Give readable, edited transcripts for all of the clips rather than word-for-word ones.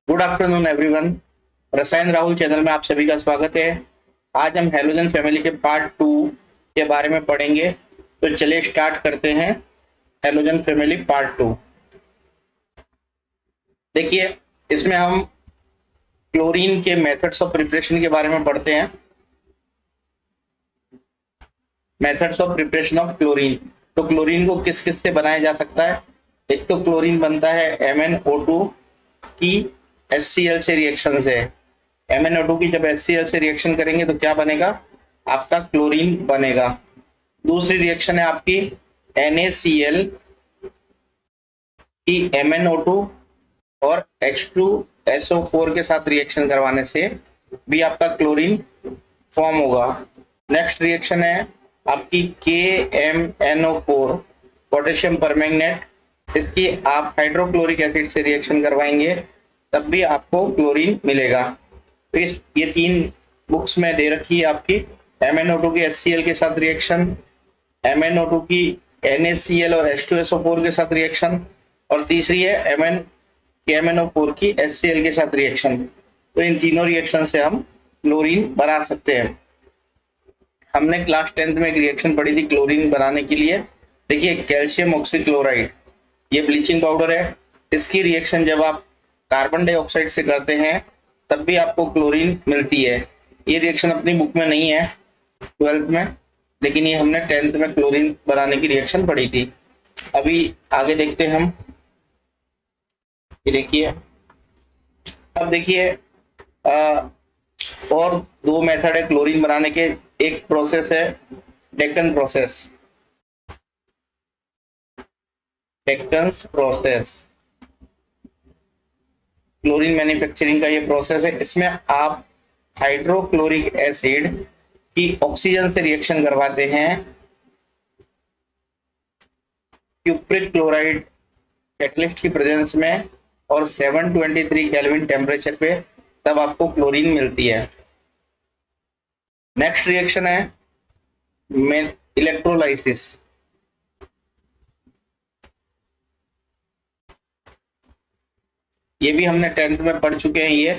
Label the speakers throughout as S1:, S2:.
S1: Good afternoon everyone. रसायन Rahul channel में आप सभी का स्वागत है। आज हम हेलोजन फैमिली के पार्ट 2 के बारे में पढ़ेंगे। तो चलिए स्टार्ट करते हैं हेलोजन फैमिली पार्ट 2। देखिए, इसमें हम क्लोरीन के मेथड्स ऑफ प्रिपरेशन के बारे में पढ़ते हैं। Methods of preparation of chlorine. तो क्लोरीन को किस किस से बनाया जा सकता है। एक तो क्लोरीन बनता है MnO2 की HCl से रिएक्शन से। MnO2 की जब HCl से रिएक्शन करेंगे तो क्या बनेगा, आपका क्लोरीन बनेगा। दूसरी रिएक्शन है आपकी NaCl की MnO2 और H2SO4 के साथ रिएक्शन करवाने से भी आपका क्लोरीन फॉर्म होगा। नेक्स्ट रिएक्शन है आपकी KMnO4 पोटेशियम परमैंगनेट। इसकी आप हाइड्रोक्लोरिक एसिड से रिएक्शन करवाएंगे तब भी आपको क्लोरीन मिलेगा। तो ये तीन बुक्स में दे रखी है आपकी। MnO2 की HCl के साथ रिएक्शन, MnO2 की NaCl और H2SO4 के साथ रिएक्शन, और तीसरी है KMnO4 की HCl के साथ रिएक्शन। तो इन तीनों रिएक्शन से हम क्लोरीन बना सकते हैं। हमने क्लास 10th में एक रिएक्शन पढ़ी थी क्लोरीन बनाने के लिए। देखिए, कैल्शियम ऑक्सीक्लोराइड, ये ब्लीचिंग पाउडर है। इसकी रिएक्शन जब आप कार्बन डाइऑक्साइड से करते हैं तब भी आपको क्लोरीन मिलती है। ये रिएक्शन अपनी बुक में नहीं है 12th में, लेकिन ये हमने 10th में क्लोरीन बनाने की रिएक्शन पढ़ी थी। अभी आगे देखते हैं हम। ये देखिए, अब देखिए और दो मेथड है क्लोरीन बनाने के। एक प्रोसेस है Deacon process. Deacon's process chlorine manufacturing का ये प्रोसेस है। इसमें आप हाइड्रोक्लोरिक एसिड की ऑक्सीजन से रिएक्शन करवाते हैं क्यूप्रिक क्लोराइड कैटलिस्ट की प्रेजेंस में और 723 केल्विन टेम्परेचर पे, तब आपको क्लोरीन मिलती है। नेक्स्ट रिएक्शन है इलेक्ट्रोलाइसिस। ये भी हमने 10th में पढ़ चुके हैं। ये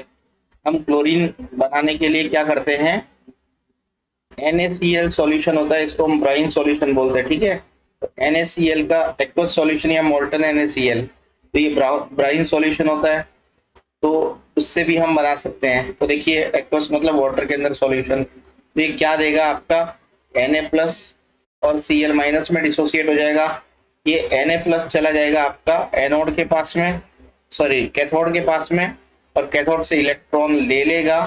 S1: हम क्लोरीन बनाने के लिए क्या करते हैं, NaCl सॉल्यूशन होता है, इसको हम ब्राइन सॉल्यूशन बोलते हैं। ठीक है, तो NaCl का एक्वस सॉल्यूशन या मोल्टन NaCl, तो ये ब्राइन सॉल्यूशन होता है, तो उससे भी हम बना सकते हैं। तो देखिए, एक्वस मतलब वाटर के अंदर सॉल्यूशन, तो ये क्या देगा आपका Na+ और Cl- में डिसोसिएट हो जाएगा। ये Na+ चला जाएगा आपका एनोड के पास में, सॉरी कैथोड के पास में, और कैथोड से इलेक्ट्रॉन ले लेगा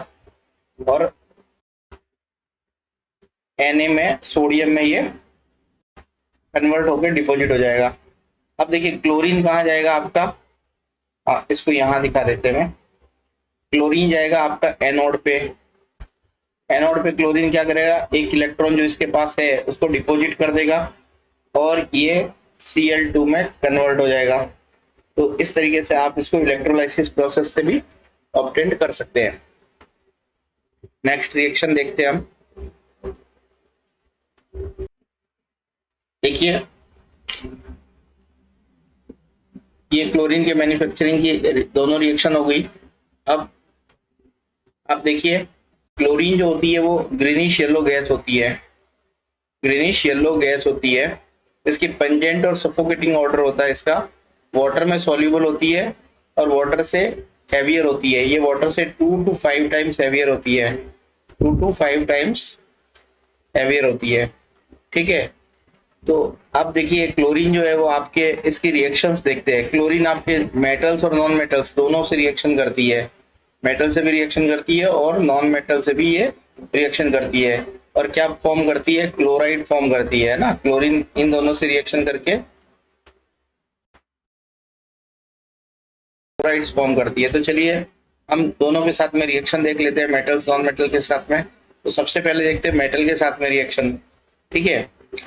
S1: और Na में सोडियम में ये कन्वर्ट होकर डिपॉजिट हो जाएगा। अब देखिए क्लोरीन कहाँ जाएगा आपका, इसको यहाँ दिखा देते हैं। क्लोरीन जाएगा आपका एनोड पे। एनोड पे क्लोरीन क्या करेगा, एक इलेक्ट्रॉन जो इसके पास है उसको डिपॉजिट कर देगा और ये Cl2 में कन्वर्ट हो जाएगा। तो इस तरीके से आप इसको इलेक्ट्रोलाइसिस प्रोसेस से भी ऑब्टेन कर सकते हैं। नेक्स्ट रिएक्शन देखते हैं हम। देखिए, ये क्लोरीन के मैन्युफैक्चरिंग की दोनों रिएक्शन हो गई। अब आप देखिए, क्लोरीन जो होती है वो ग्रीनिश येलो गैस होती है। ग्रीनिश येलो गैस होती है। इसकी पंजेंट और सफोकेटिंग ऑर्डर होता है इसका। वाटर में सॉल्युबल होती है और वाटर से हैवियर होती है। ये वाटर से 2 to 5 टाइम्स हैवियर होती है। 2 to 5 टाइम्स हैवियर होती है। ठीक है, तो अब देखिए क्लोरीन जो है वो आपके इसकी रिएक्शंस देखते हैं। क्लोरीन आपके मेटल्स और नॉन मेटल्स दोनों से रिएक्शन करती है। मेटल से भी रिएक्शन करती है और नॉन मेटल से भी ये रिएक्शन करती है। और क्या फॉर्म करती है, क्लोराइड फॉर्म करती है ना। क्लोरीन इन दोनों से रिएक्शन करके क्लोराइड्स फॉर्म करती है। तो चलिए हम दोनों के साथ में रिएक्शन देख लेते हैं, मेटल्स नॉन मेटल के साथ में। तो सबसे पहले देखते हैं मेटल के साथ में रिएक्शन। ठीक है,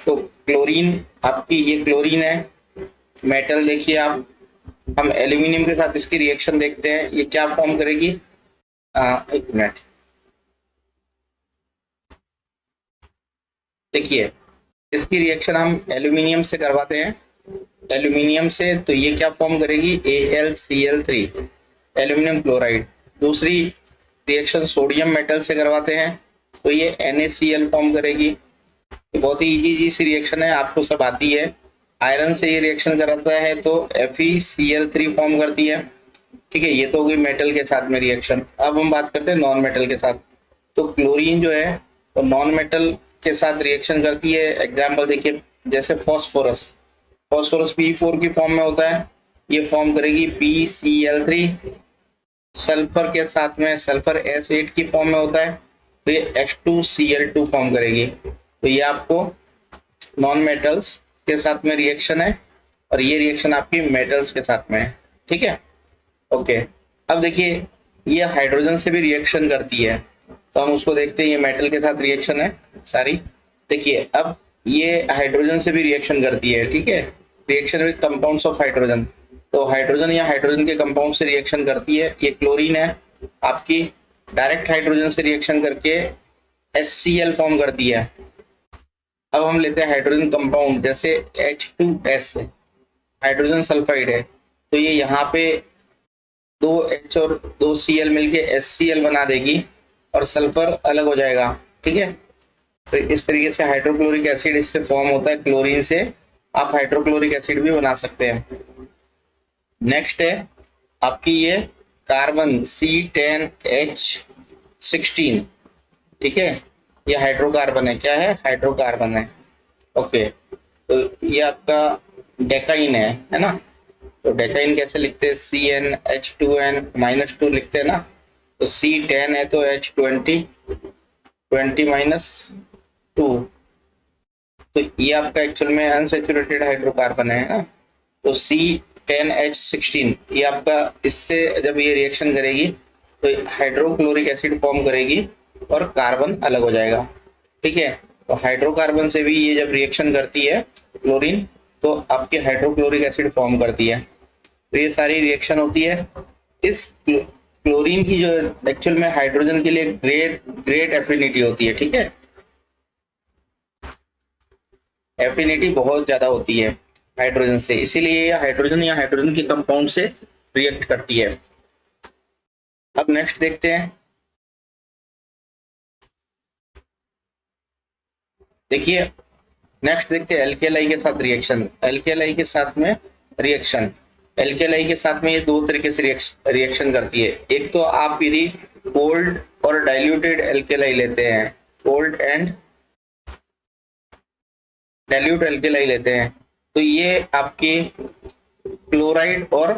S1: तो क्लोरीन आपकी ये क्लोरीन है। मेटल देखिए आप, हम एल्यूमिनियम के साथ इसकी रिएक्शन देखते हैं, ये क्या फॉर्म करेगी। एक मिनट, देखिए इसकी रिएक्शन हम एल्यूमिनियम से करवाते हैं। एल्यूमिनियम से तो ये क्या फॉर्म करेगी, AlCl3। Aluminium chloride. दूसरी रिएक्शन सोडियम मेटल से करवाते हैं तो ये NaCl फॉर्म करेगी। बहुत ही इजी सी रिएक्शन है, आपको सब आती है। आयरन से ये रिएक्शन कराता है तो FeCl3 फॉर्म करती है। ठीक है, ये तो हो गई मेटल के साथ में रिएक्शन। अब हम बात करते हैं नॉन मेटल के साथ। तो क्लोरीन जो है वो नॉन मेटल के साथ रिएक्शन करती है। एग्जाम्पल देखिए, जैसे फॉस्फोरस, फॉस्फोरस P4 की फॉर्म में होता है, ये फॉर्म करेगी PCl3। सल्फर के साथ में सल्फर S8 की फॉर्म में होता है तो ये H2Cl2 फॉर्म करेगी। तो ये आपको नॉन मेटल्स के साथ में रिएक्शन है और ये रिएक्शन आपकी मेटल्स के साथ में है। ठीक है, ओके। अब देखिए, ये हाइड्रोजन से भी रिएक्शन करती है तो हम उसको देखते हैं। ये मेटल के साथ रिएक्शन है सारी। देखिए, अब ये हाइड्रोजन से भी रिएक्शन करती है। ठीक है, reaction with compounds of hydrogen. तो हाइड्रोजन या हाइड्रोजन के कंपाउंड से रिएक्शन करती है। ये क्लोरीन है आपकी, डायरेक्ट हाइड्रोजन से रिएक्शन करके HCl फॉर्म करती है। अब हम लेते हैं हाइड्रोजन कंपाउंड, जैसे H2S हाइड्रोजन सल्फाइड है तो ये यहाँ पे 2H और 2Cl मिलके HCl बना देगी और सल्फर अलग हो जाएगा। ठीक है, तो इस तरीके से हाइड्रोक्लोरिक एसिड इससे फॉर्म होता है। क्लोरीन से आप हाइड्रोक्लोरिक एसिड भी बना सकते हैं। नेक्स्ट है आपकी ये कार्बन C10H16। ठीक है, ये हाइड्रोकार्बन है। क्या है? हाइड्रोकार्बन है। ओके, तो ये आपका डेकाइन है ना। तो डेकाइन कैसे लिखते हैं? CnH2n-2 लिखते हैं ना। तो C10 है तो H20, 20-2। तो ये आपका एक्चुअल में अनसैचुरेटेड हाइड्रोकार्बन है ना। तो C10H16 ये आपका, इससे जब ये रिएक्शन करेगी तो हाइड्रोक्लोरिक एसिड फॉर्म करेगी और कार्बन अलग हो जाएगा। ठीक है, तो हाइड्रोकार्बन से भी ये जब रिएक्शन करती है क्लोरीन तो आपके हाइड्रोक्लोरिक एसिड फॉर्म करती है। तो ये सारी रिएक्शन होती है। इस क्लोरीन की जो एक्चुअल में हाइड्रोजन के लिए ग्रेट एफिनिटी होती है। ठीक है, एफिनिटी बहुत ज्यादा होती है हाइड्रोजन से, इसीलिए ये हाइड्रोजन या हाइड्रोजन के कंपाउंड से रिएक्ट करती है। अब नेक्स्ट देखते हैं। देखिए, नेक्स्ट देखते हैं एल्केलाई के साथ रिएक्शन। एल्केलाई के साथ में रिएक्शन, एल्केलाई के साथ में ये दो तरीके से रिएक्शन करती है। एक तो आप यदि कोल्ड और डाइल्यूटेड एल्केलाई लेते हैं, कोल्ड एंड डाइल्यूट एल्केलाई लेते हैं तो ये आपकी क्लोराइड और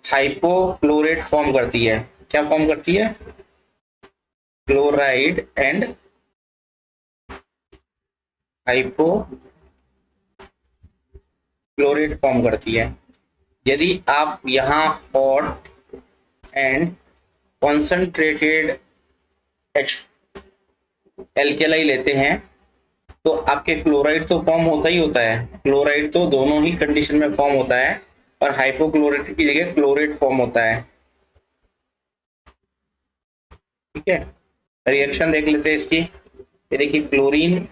S1: हाइपोक्लोरेट फॉर्म करती है। क्या फॉर्म करती है? क्लोराइड एंड हाइपोक्लोरेट फॉर्म करती है। यदि आप यहाँ हॉट एंड कॉन्सेंट्रेटेड एल्केलाई लेते हैं तो आपके क्लोराइड तो फॉर्म होता ही होता है। क्लोराइड तो दोनों ही कंडीशन में फॉर्म होता है और हाइपोक्लोरेट की जगह क्लोरेट फॉर्म होता है। ठीक है, रिएक्शन देख लेते हैं इसकी। ये देखिए क्लोरीन,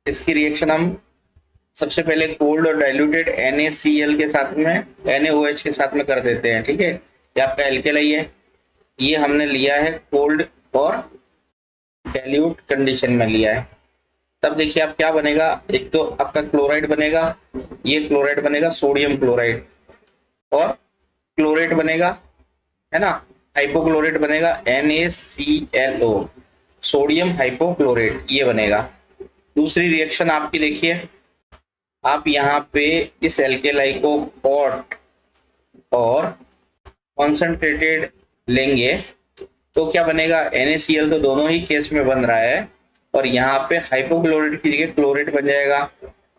S1: इसकी रिएक्शन हम सबसे पहले कोल्ड और डाइल्यूटेड NaCl के साथ में, NaOH के साथ में कर देते हैं। ठीक है, ये आपका एल्केलाई है, ये हमने लिया है कोल्ड और डाइल्यूट कंडीशन में लिया है। तब देखिए आप क्या बनेगा, एक तो आपका क्लोराइड बनेगा, ये क्लोराइड बनेगा सोडियम क्लोराइड, और क्लोरेट बनेगा, है ना, हाइपोक्लोरेट बनेगा NaClO, सोडियम हाइपोक्लोरेट, ये बनेगा। दूसरी रिएक्शन आपकी देखिए, आप यहाँ पे इस एल्केलाई को हॉट और कॉन्सेंट्रेटेड लेंगे तो क्या बनेगा? NaCl तो दोनों ही केस में बन रहा है और यहाँ पे हाइपोक्लोरेट की जगह क्लोरेट बन जाएगा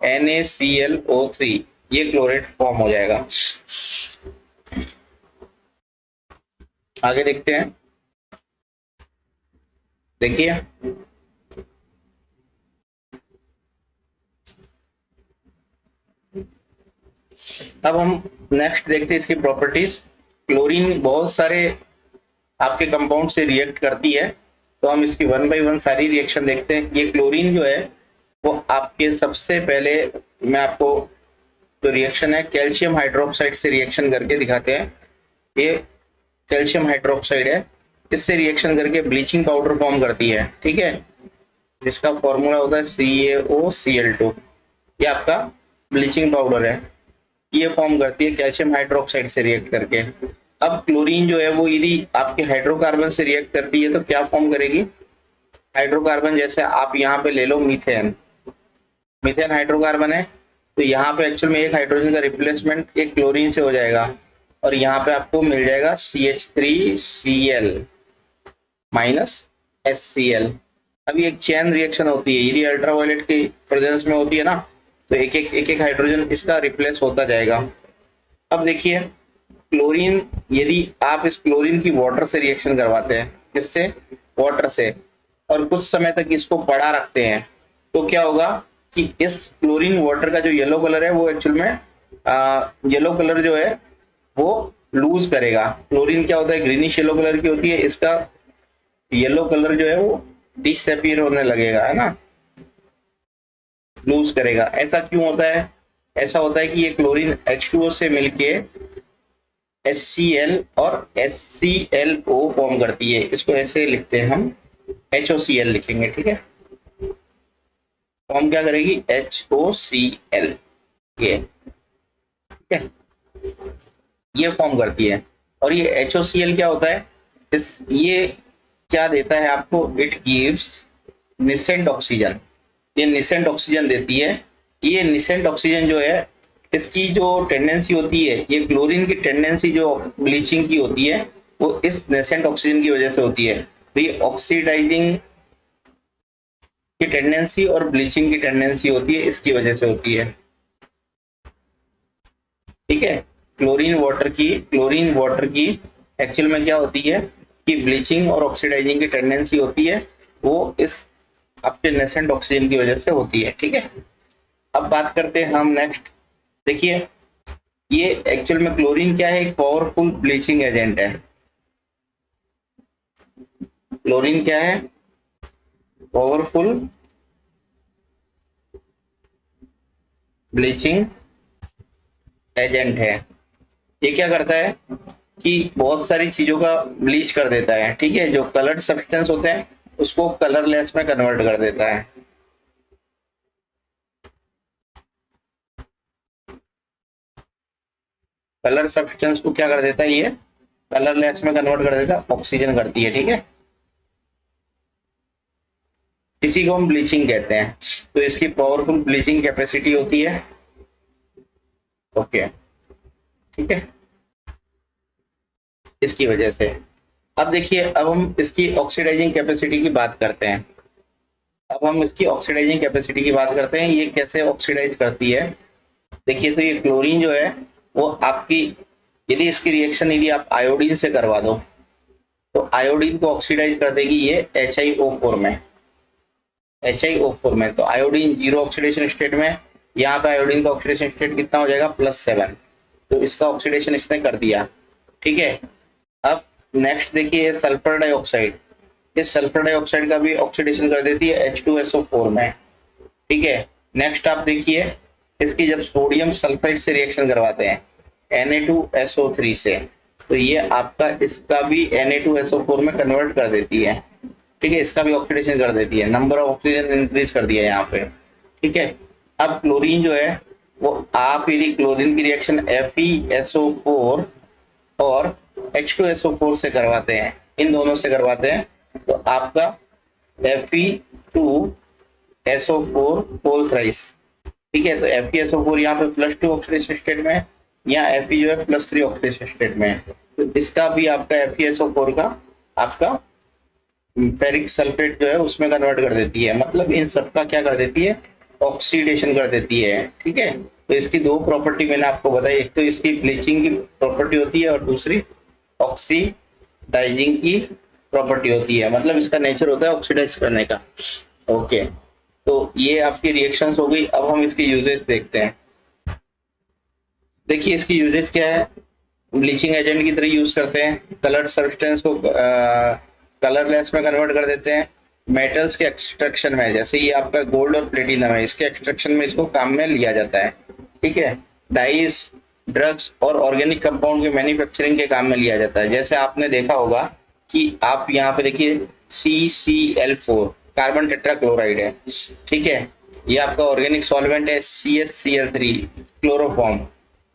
S1: NaClO3, ये क्लोरेट फॉर्म हो जाएगा। आगे देखते हैं। देखिए, अब हम नेक्स्ट देखते हैं इसकी प्रॉपर्टीज। क्लोरीन बहुत सारे आपके कंपाउंड से रिएक्ट करती है तो हम इसकी 1 बाय 1 सारी रिएक्शन देखते हैं। ये क्लोरीन जो है वो आपके सबसे पहले, मैं आपको जो रिएक्शन है कैल्शियम हाइड्रोक्साइड से रिएक्शन करके दिखाते हैं। ये कैल्शियम हाइड्रोक्साइड है, इससे रिएक्शन करके ब्लीचिंग पाउडर फॉर्म करती है, ठीक है, जिसका फॉर्मूला होता है CaOCl2। ये आपका ब्लीचिंग पाउडर है, ये फॉर्म करती है कैल्शियम हाइड्रोक्साइड से रिएक्ट करके। अब क्लोरीन जो है वो यदि आपके हाइड्रोकार्बन से रिएक्ट करती है तो क्या फॉर्म करेगी, हाइड्रोकार्बन, जैसे आप यहाँ पे ले लो मीथेन, मीथेन हाइड्रोकार्बन है, तो यहाँ पे एक्चुअल में एक हाइड्रोजन का रिप्लेसमेंट एक क्लोरीन से हो जाएगा और यहाँ पे आपको मिल जाएगा CH3Cl माइनस HCl। अभी एक चेन रिएक्शन होती है, यदि अल्ट्रावायलेट की प्रेजेंस में होती है ना, तो एक एक हाइड्रोजन इसका रिप्लेस होता जाएगा। अब देखिए क्लोरीन, यदि आप इस क्लोरीन की वाटर से रिएक्शन करवाते हैं, किससे, वाटर से, और कुछ समय तक इसको पड़ा रखते हैं, तो क्या होगा कि इस क्लोरीन वाटर का जो येलो कलर है वो एक्चुअल में येलो कलर जो है वो लूज करेगा। क्लोरीन क्या होता है, ग्रीनिश येलो कलर की होती है, इसका येलो कलर जो है वो डिसअपीयर होने लगेगा, है ना, लूज करेगा। ऐसा क्यों होता है, ऐसा होता है कि ये क्लोरीन H2O से मिलके HCl और HClO फॉर्म करती है, इसको ऐसे लिखते हैं हम, HOCl लिखेंगे, ठीक है, फॉर्म क्या करेगी, HOCl, ये ठीक है, ये फॉर्म करती है। और ये HOCl क्या होता है, ये क्या देता है आपको, इट गिव्स निसेंट ऑक्सीजन, ये निसेंट ऑक्सीजन देती है। ये निसेंट ऑक्सीजन जो है इसकी जो टेंडेंसी होती है, ये क्लोरीन की टेंडेंसी जो ब्लीचिंग की होती है वो इस नेसेंट ऑक्सीजन की वजह से होती है। तो ये ऑक्सीडाइजिंग की टेंडेंसी और ब्लीचिंग की टेंडेंसी होती है, इसकी वजह से होती है, ठीक है। क्लोरीन वाटर की एक्चुअल में क्या होती है कि ब्लीचिंग और ऑक्सीडाइजिंग की टेंडेंसी होती है, वो इस आपके नेसेंट ऑक्सीजन की वजह से होती है, ठीक है। अब बात करते हैं हम नेक्स्ट, देखिए ये एक्चुअल में क्लोरीन क्या है, एक पावरफुल ब्लीचिंग एजेंट है। क्लोरीन क्या है, पावरफुल ब्लीचिंग एजेंट है। ये क्या करता है कि बहुत सारी चीजों का ब्लीच कर देता है, ठीक है, जो कलर्ड सब्सटेंस होते हैं उसको कलरलेस में कन्वर्ट कर देता है। कलर सब्सटेंस को क्या कर देता है, ये कलरलेस में कन्वर्ट कर देता है, ऑक्सीजन करती है, ठीक है, इसी को हम ब्लीचिंग कहते हैं। तो इसकी पावरफुल ब्लीचिंग कैपेसिटी होती है, ओके, ठीक है, इसकी वजह से। अब देखिए, अब हम इसकी ऑक्सीडाइजिंग कैपेसिटी की बात करते हैं। ये कैसे ऑक्सीडाइज करती है, देखिए, तो ये क्लोरीन जो है वो आपकी, यदि इसकी रिएक्शन यदि आप आयोडीन से करवा दो तो आयोडीन को ऑक्सीडाइज कर देगी ये HiO4 में। तो आयोडीन जीरो ऑक्सीडेशन स्टेट में, यहाँ पे आयोडीन का ऑक्सीडेशन स्टेट कितना हो जाएगा, +7, तो इसका ऑक्सीडेशन इसने कर दिया, ठीक है। अब नेक्स्ट देखिए सल्फर डाइऑक्साइड, इस सल्फर डाइऑक्साइड का भी ऑक्सीडेशन कर देती है H2SO4 में, ठीक है। नेक्स्ट आप देखिए, इसकी जब सोडियम सल्फाइड से रिएक्शन करवाते हैं Na2SO3 से, तो ये आपका इसका भी Na2SO4 में कन्वर्ट कर देती है, ठीक है, इसका भी ऑक्सीडेशन कर देती है, नंबर ऑफ ऑक्सीजन इंक्रीज कर दिया यहाँ पे, ठीक है। अब क्लोरीन जो है वो, आप यदि क्लोरीन की रिएक्शन FeSO4 और H2SO4 से करवाते हैं, इन दोनों से करवाते हैं, तो आपका Fe2SO4 होल थ्राइस, ठीक है। तो FeSO4 यहाँ पे +2 ऑक्सीडेशन स्टेट में है, यहाँ Fe जो है +3 ऑक्सीडेशन स्टेट में है, तो इसका भी आपका FeSO4 का आपका फेरिक सल्फेट जो है उसमें कन्वर्ट कर देती है, मतलब इन सबका क्या कर देती है, ऑक्सीडेशन कर देती है, ठीक है। तो इसकी दो प्रॉपर्टी मैंने आपको बताई, एक तो इसकी ब्लीचिंग की प्रॉपर्टी होती है और दूसरी ऑक्सीडाइजिंग की प्रॉपर्टी होती है, मतलब इसका नेचर होता है ऑक्सीडाइज करने का, ओके। तो ये आपकी रिएक्शंस हो गई। अब हम इसकी यूजेस देखते हैं। देखिए इसकी यूजेस क्या है, ब्लीचिंग एजेंट की तरह यूज करते हैं, कलर्ड सब्सटेंस को कलरलेस में कन्वर्ट कर देते हैं, मेटल्स के एक्सट्रैक्शन में, जैसे ये आपका गोल्ड और प्लेटिनम है, इसके एक्सट्रैक्शन में इसको काम में लिया जाता है, ठीक है। डाइज ड्रग्स और ऑर्गेनिक कंपाउंड के मैन्युफैक्चरिंग के काम में लिया जाता है। जैसे आपने देखा होगा कि आप यहाँ पे देखिए CCl4 कार्बन टेट्राक्लोराइड है, ठीक है। ये आपका ऑर्गेनिक सॉल्वेंट है। CSCl3 क्लोरोफॉर्म,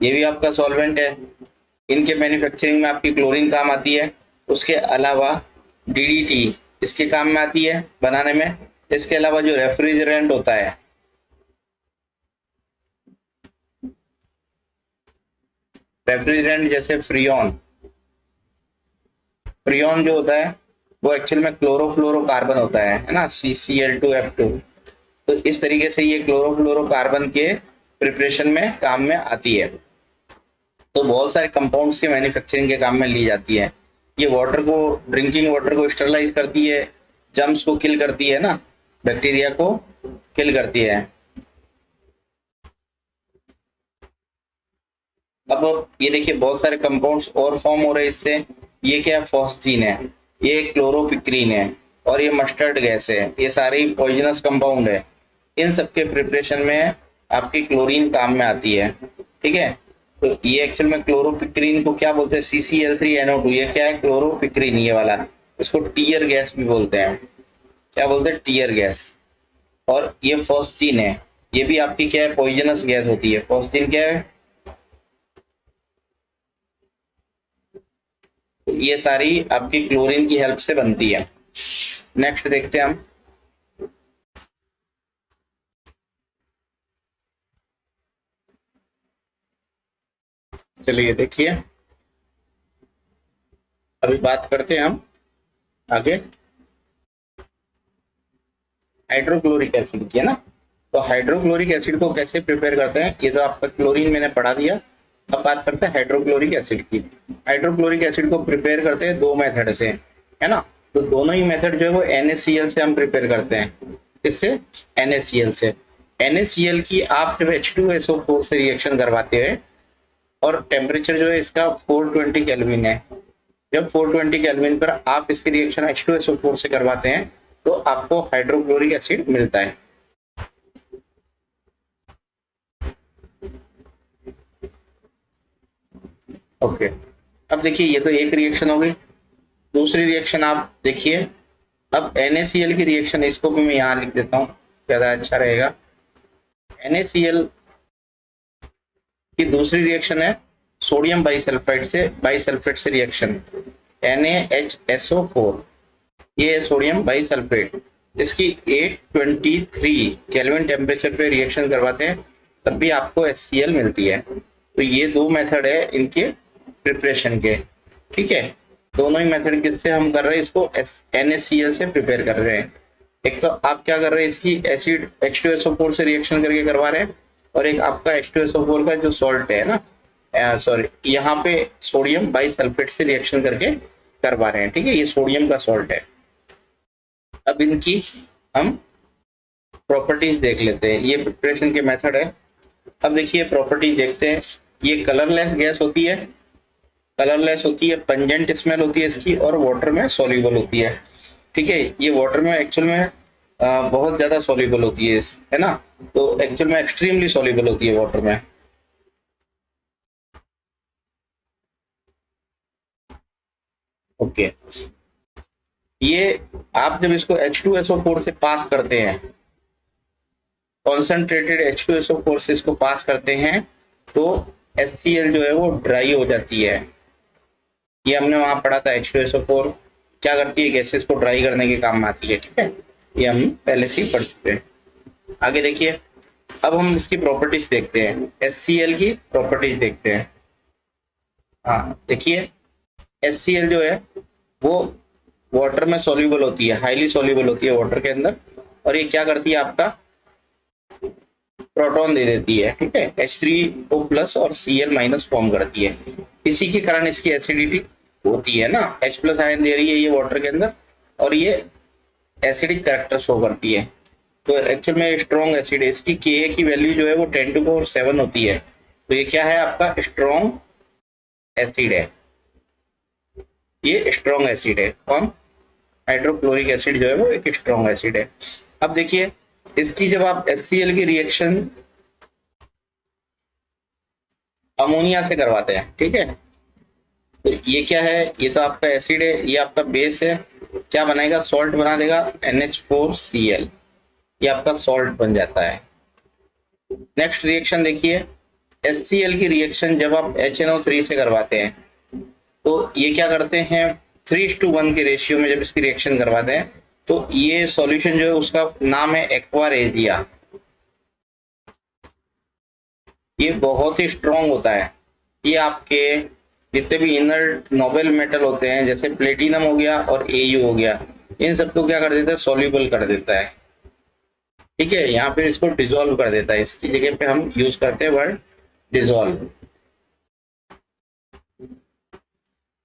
S1: ये भी आपका सॉल्वेंट है। इनके मैन्युफैक्चरिंग में आपकी क्लोरीन काम आती है। उसके अलावा DDT इसके काम में आती है बनाने में। इसके अलावा जो रेफ्रिजरेंट होता है, रेफ्रिजरेंट जैसे फ्रियोन, फ्रियोन जो होता है वो एक्चुअल में क्लोरोफ्लोरोकार्बन होता है ना, CCl2F2। तो इस तरीके से ये क्लोरोफ्लोरोकार्बन के प्रिपरेशन में काम में आती है। तो बहुत सारे कंपाउंड्स के मैन्युफैक्चरिंग के काम में ली जाती है। ये वाटर को, ड्रिंकिंग वाटर को स्टरलाइज करती है, जर्म्स को किल करती है ना, बैक्टीरिया को किल करती है। अब ये देखिए बहुत सारे कंपाउंड्स और फॉर्म हो रहे हैं इससे। ये क्या है, फॉस्जीन है, ये क्लोरोपिक्रीन है, और ये मस्टर्ड गैस है। ये सारे पॉइजनस कंपाउंड है। इन सबके प्रिपरेशन में आपकी क्लोरीन काम में आती है, ठीक है। तो ये एक्चुअल में क्लोरोपिक्रीन को क्या बोलते हैं, CCl3NO2। ये क्या है, क्लोरोपिक्रीन, ये वाला। इसको टीयर गैस भी बोलते हैं। क्या बोलते हैं, टीयर गैस। और ये फॉस्जीन है, ये भी आपकी क्या है, पॉइजनस गैस होती है। फॉस्जीन क्या है, ये सारी आपकी क्लोरीन की हेल्प से बनती है। नेक्स्ट देखते हैं हम। चलिए देखिए, अभी बात करते हैं हम आगे हाइड्रोक्लोरिक एसिड की, है ना। तो हाइड्रोक्लोरिक एसिड को कैसे प्रिपेयर करते हैं, ये तो आपका क्लोरीन मैंने पढ़ा दिया। अब बात करते हैं हाइड्रोक्लोरिक एसिड की। हाइड्रोक्लोरिक एसिड को प्रिपेयर करते हैं दो मेथड से, है ना। तो दोनों ही मेथड जो है वो NaCl से हम प्रिपेयर करते हैं। किससे, NaCl से। NaCl की आप जब H2SO4 से रिएक्शन करवाते हैं, और टेम्परेचर जो है इसका 420 केल्विन है। जब 420 केल्विन पर आप इसकी रिएक्शन H2SO4 से करवाते हैं तो आपको हाइड्रोक्लोरिक एसिड मिलता है। ओके, अब देखिए ये तो एक रिएक्शन हो गई। दूसरी रिएक्शन आप देखिए, अब NaCl की रिएक्शन, इसको भी मैं यहाँ लिख देता हूँ, ज्यादा अच्छा रहेगा। NaCl की दूसरी रिएक्शन है सोडियम बाइसल्फाइड से रिएक्शन, NaHSO4। ये है सोडियम बाइसल्फेट। इसकी 823 केल्विन टेम्परेचर पे रिएक्शन करवाते हैं, तब भी आपको HCl मिलती है। तो ये दो मेथड है इनके प्रिपरेशन के, ठीक है। दोनों ही मेथड किससे हम कर रहे हैं, इसको NaCl से प्रिपेयर कर रहे हैं। एक तो आप क्या कर रहे हैं, इसकी एसिड H2SO4 से रिएक्शन करके करवा रहे हैं, और एक आपका H2SO4 का जो सॉल्ट है ना, सॉरी, यहाँ पे सोडियम बाइसल्फेट से रिएक्शन करके करवा रहे हैं, ठीक है। ये सोडियम का सॉल्ट है। अब इनकी हम प्रॉपर्टीज देख लेते हैं। ये प्रिपरेशन के मेथड है। अब देखिए प्रॉपर्टीज देखते हैं। ये कलरलेस गैस होती है, कलरलेस होती है, पंजेंट स्मेल होती है इसकी, और वाटर में सॉल्युबल होती है, ठीक है। ये वाटर में एक्चुअल में बहुत ज्यादा सॉल्युबल होती है ना। तो एक्चुअल में एक्सट्रीमली सॉल्युबल होती है वाटर में। ओके, ये आप जब इसको H2SO4 से पास करते हैं, कॉन्सेंट्रेटेड H2SO4 से इसको पास करते हैं, तो HCl जो है वो ड्राई हो जाती है। ये हमने वहां पढ़ा था, H2SO4 क्या करती है, गैसेस को ड्राई करने के काम में आती है, ठीक है। ये हम पहले से ही पढ़ चुके हैं। आगे देखिए, अब हम इसकी प्रॉपर्टीज देखते हैं, HCl की प्रॉपर्टीज देखते हैं। हाँ देखिए, HCl जो है वो वाटर में सॉल्युबल होती है, हाईली सॉल्युबल होती है वाटर के अंदर, और ये क्या करती है, आपका प्रोटॉन दे देती है, ठीक है। H3O+ और Cl- फॉर्म करती है। इसी के कारण इसकी एसिडिटी होती है ना, H+ आयन दे रही है ये वाटर के अंदर, और ये एसिडिक कैरेक्टर शो करती है। तो एक्चुअल में स्ट्रॉन्ग एसिड है। इसकी Ka की वैल्यू जो है वो 10⁻⁷ होती है। तो ये क्या है, आपका स्ट्रॉन्ग एसिड है। ये स्ट्रॉन्ग एसिड है। कौन, हाइड्रोक्लोरिक एसिड जो है वो एक स्ट्रॉन्ग एसिड है। अब देखिए, इसकी जब आप HCl की रिएक्शन अमोनिया से करवाते हैं, ठीक है। तो ये क्या है, ये तो आपका एसिड है, ये आपका बेस है, क्या बनाएगा, सॉल्ट बना देगा, NH4Cl, ये आपका सॉल्ट बन जाता है। नेक्स्ट रिएक्शन देखिए, HCl की रिएक्शन जब आप HNO3 से करवाते हैं तो ये क्या करते हैं, 3:1 के रेशियो में जब इसकी रिएक्शन करवाते हैं तो ये सॉल्यूशन जो है उसका नाम है एक्वारेजिया। ये बहुत ही स्ट्रॉन्ग होता है, ये आपके जितने भी इनर्ट नोबेल मेटल होते हैं जैसे प्लेटिनम हो गया और Au हो गया, इन सबको क्या कर देता है, सॉल्यूबल कर देता है, ठीक है। यहाँ पे इसको डिसॉल्व कर देता है, इसकी जगह पे हम यूज करते हैं वर्ड डिसॉल्व।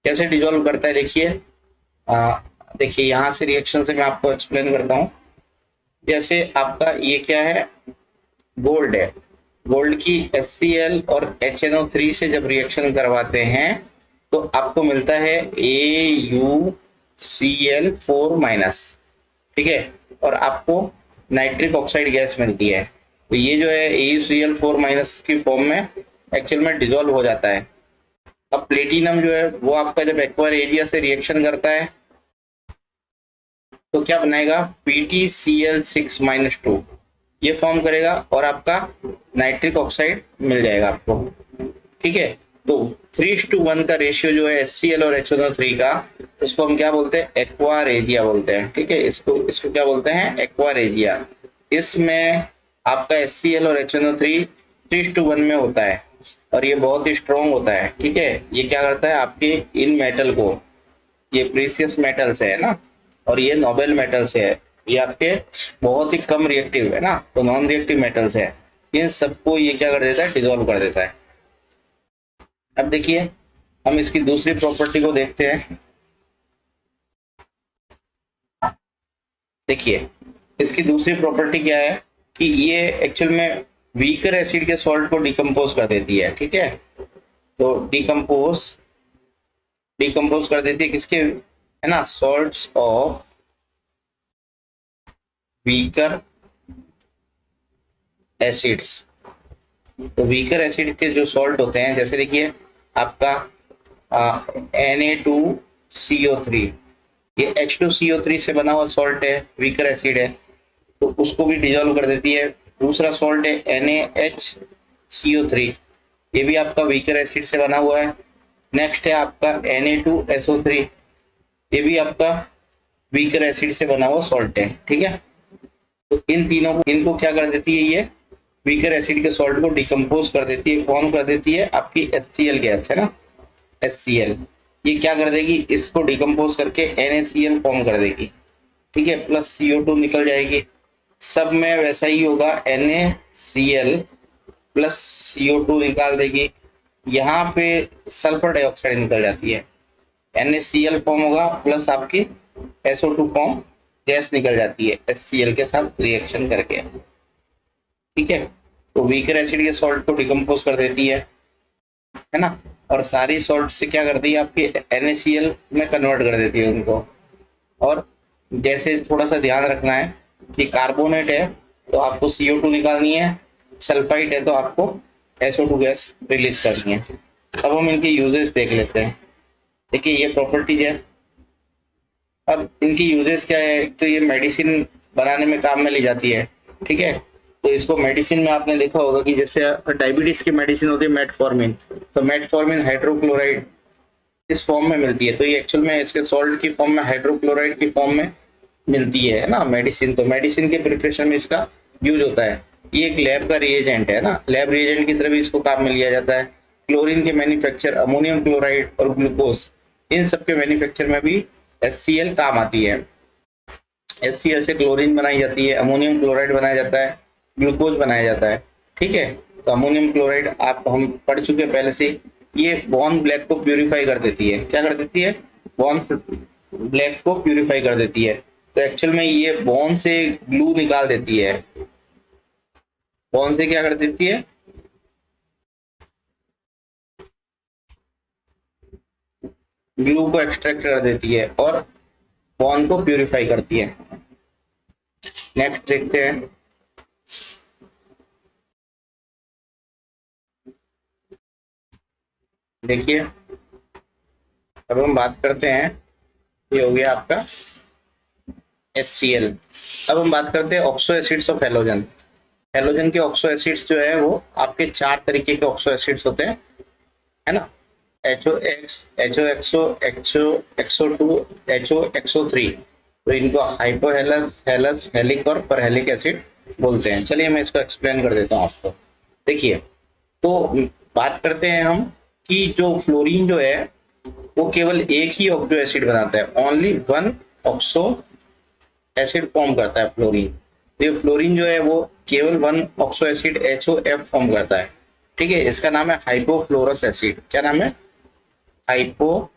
S1: कैसे डिसॉल्व करता है देखिए, देखिए यहाँ से रिएक्शन से मैं आपको एक्सप्लेन करता हूँ। जैसे आपका ये क्या है, गोल्ड है, गोल्ड की HCl और HNO3 से जब रिएक्शन करवाते हैं तो आपको मिलता है AuCl4-, ठीक है, और आपको नाइट्रिक ऑक्साइड गैस मिलती है। तो ये जो है AuCl4- की फॉर्म में एक्चुअल में डिसॉल्व हो जाता है। अब प्लेटिनम जो है वो आपका जब एक्वायर एरिया से रिएक्शन करता है तो क्या बनाएगा, PtCl6-2, ये फॉर्म करेगा और आपका नाइट्रिक ऑक्साइड मिल जाएगा आपको, ठीक है। तो 3:1 का रेशियो जो है HCl और HNO3 का, इसको हम क्या बोलते हैं, एक्वारेजिया बोलते हैं, ठीक है। इसको इसको क्या बोलते हैं, एक्वारेजिया। इसमें आपका HCl और HNO3 3:1 में होता है और ये बहुत ही स्ट्रॉन्ग होता है, ठीक है। ये क्या करता है, आपके इन मेटल को, ये प्रीसियस मेटल से है ना, और ये नोबेल मेटल से है, ये आपके बहुत ही कम रिएक्टिव है ना, तो नॉन रिएक्टिव मेटल से है, इन सबको ये क्या कर देता है, डिसॉल्व कर देता है। अब देखिए हम इसकी दूसरी प्रॉपर्टी को देखते हैं। देखिए इसकी दूसरी प्रॉपर्टी क्या है कि ये एक्चुअल में वीकर एसिड के सॉल्ट को डिकम्पोज कर देती है, ठीक है। तो डिकम्पोज डिकम्पोज कर देती है किसके, है ना, सॉल्ट्स ऑफ वीकर एसिड्स। तो वीकर एसिड के जो सॉल्ट होते हैं, जैसे देखिए आपका Na2CO3, ये H2CO3 से बना हुआ सॉल्ट है, वीकर एसिड है, तो उसको भी डिजोल्व कर देती है। दूसरा सॉल्ट है NaHCO3, ये भी आपका वीकर एसिड से बना हुआ है। नेक्स्ट है आपका Na2SO3, ये भी आपका वीकर एसिड से बना हुआ सॉल्ट है, ठीक है। तो इन तीनों को, इनको क्या कर देती है, ये वीकर एसिड के सॉल्ट को डिकम्पोज कर देती है, कौन कर देती है, आपकी HCl गैस है ना, HCl, ये क्या कर देगी, इसको डिकम्पोज करके NaCl फॉर्म कर देगी, ठीक है, प्लस CO2 निकल जाएगी। सब में वैसा ही होगा, NaCl प्लस CO2 निकाल देगी, यहाँ पे सल्फर डाइऑक्साइड निकल जाती है, NaCl फॉर्म होगा प्लस आपकी SO2 फॉर्म गैस निकल जाती है HCl के साथ रिएक्शन करके, ठीक है। तो वीकर एसिड के सॉल्ट को डिकम्पोज कर देती है ना, और सारी सॉल्ट से क्या करती है, आपकी NaCl में कन्वर्ट कर देती है उनको। और जैसे थोड़ा सा ध्यान रखना है कि कार्बोनेट है तो आपको CO2 निकालनी है, सल्फाइड है तो आपको SO2 गैस रिलीज करनी है। अब हम इनके यूजेस देख लेते हैं। देखिए ये प्रॉपर्टीज है, अब इनकी यूजेस क्या है, तो ये मेडिसिन बनाने में काम में ली जाती है, ठीक है। तो इसको मेडिसिन में आपने देखा होगा कि जैसे डायबिटीज की मेडिसिन होती है मेटफॉर्मिन, तो मेटफॉर्मिन हाइड्रोक्लोराइड इस फॉर्म में मिलती है, तो ये एक्चुअल में इसके सॉल्ट की फॉर्म में, हाइड्रोक्लोराइड की फॉर्म में मिलती है ना मेडिसिन। तो मेडिसिन के प्रिपरेशन में इसका यूज होता है। ये एक लैब का रिएजेंट है ना, लैब रिएजेंट की तरह भी इसको काम में लिया जाता है। क्लोरीन के मैन्युफैक्चर, अमोनियम क्लोराइड और ग्लूकोज, इन सब के मैन्युफैक्चर में भी HCl काम आती है। HCl से क्लोरीन बनाई जाती है, अमोनियम क्लोराइड बनाया जाता है, ग्लूकोज बनाया जाता है, ठीक है। तो अमोनियम क्लोराइड आप हम पढ़ चुके पहले से, ये बॉन्ड ब्लैक को प्यूरिफाई कर देती है, क्या कर देती है, बॉन्ड ब्लैक को प्यूरिफाई कर देती है। तो एक्चुअल में ये बॉन्ड से ग्लू निकाल देती है, बॉन्ड से क्या कर देती है, ग्लू को एक्सट्रैक्ट कर देती है और बॉन्ड को प्यूरिफाई करती है। नेक्स्ट देखते हैं, देखिए, अब हम बात करते हैं, ये हो गया आपका HCl। अब हम बात करते हैं oxo acids of halogen. Halogen के ऑक्सो एसिड्स जो है वो आपके 4 तरीके के ऑक्सो एसिड्स होते हैं, है ना। HOX, HOXO, XO2, HOXO3। तो इनको हाइपोहेलस, हेलस, हेलिक और परहेलिक एसिड बोलते हैं। चलिए मैं इसको एक्सप्लेन कर देता हूँ आपको। देखिए, तो बात करते हैं हम कि जो फ्लोरीन जो है वो केवल एक ही ऑक्सो एसिड बनाता है, only one oxo acid form करता है फ्लोरीन। ये फ्लोरीन जो है वो केवल one oxo acid HOF form करता है। ठीक है, इसका नाम है हाइपोफ्लोरस एसिड। क्या नाम है? हाइपोफ्लोरस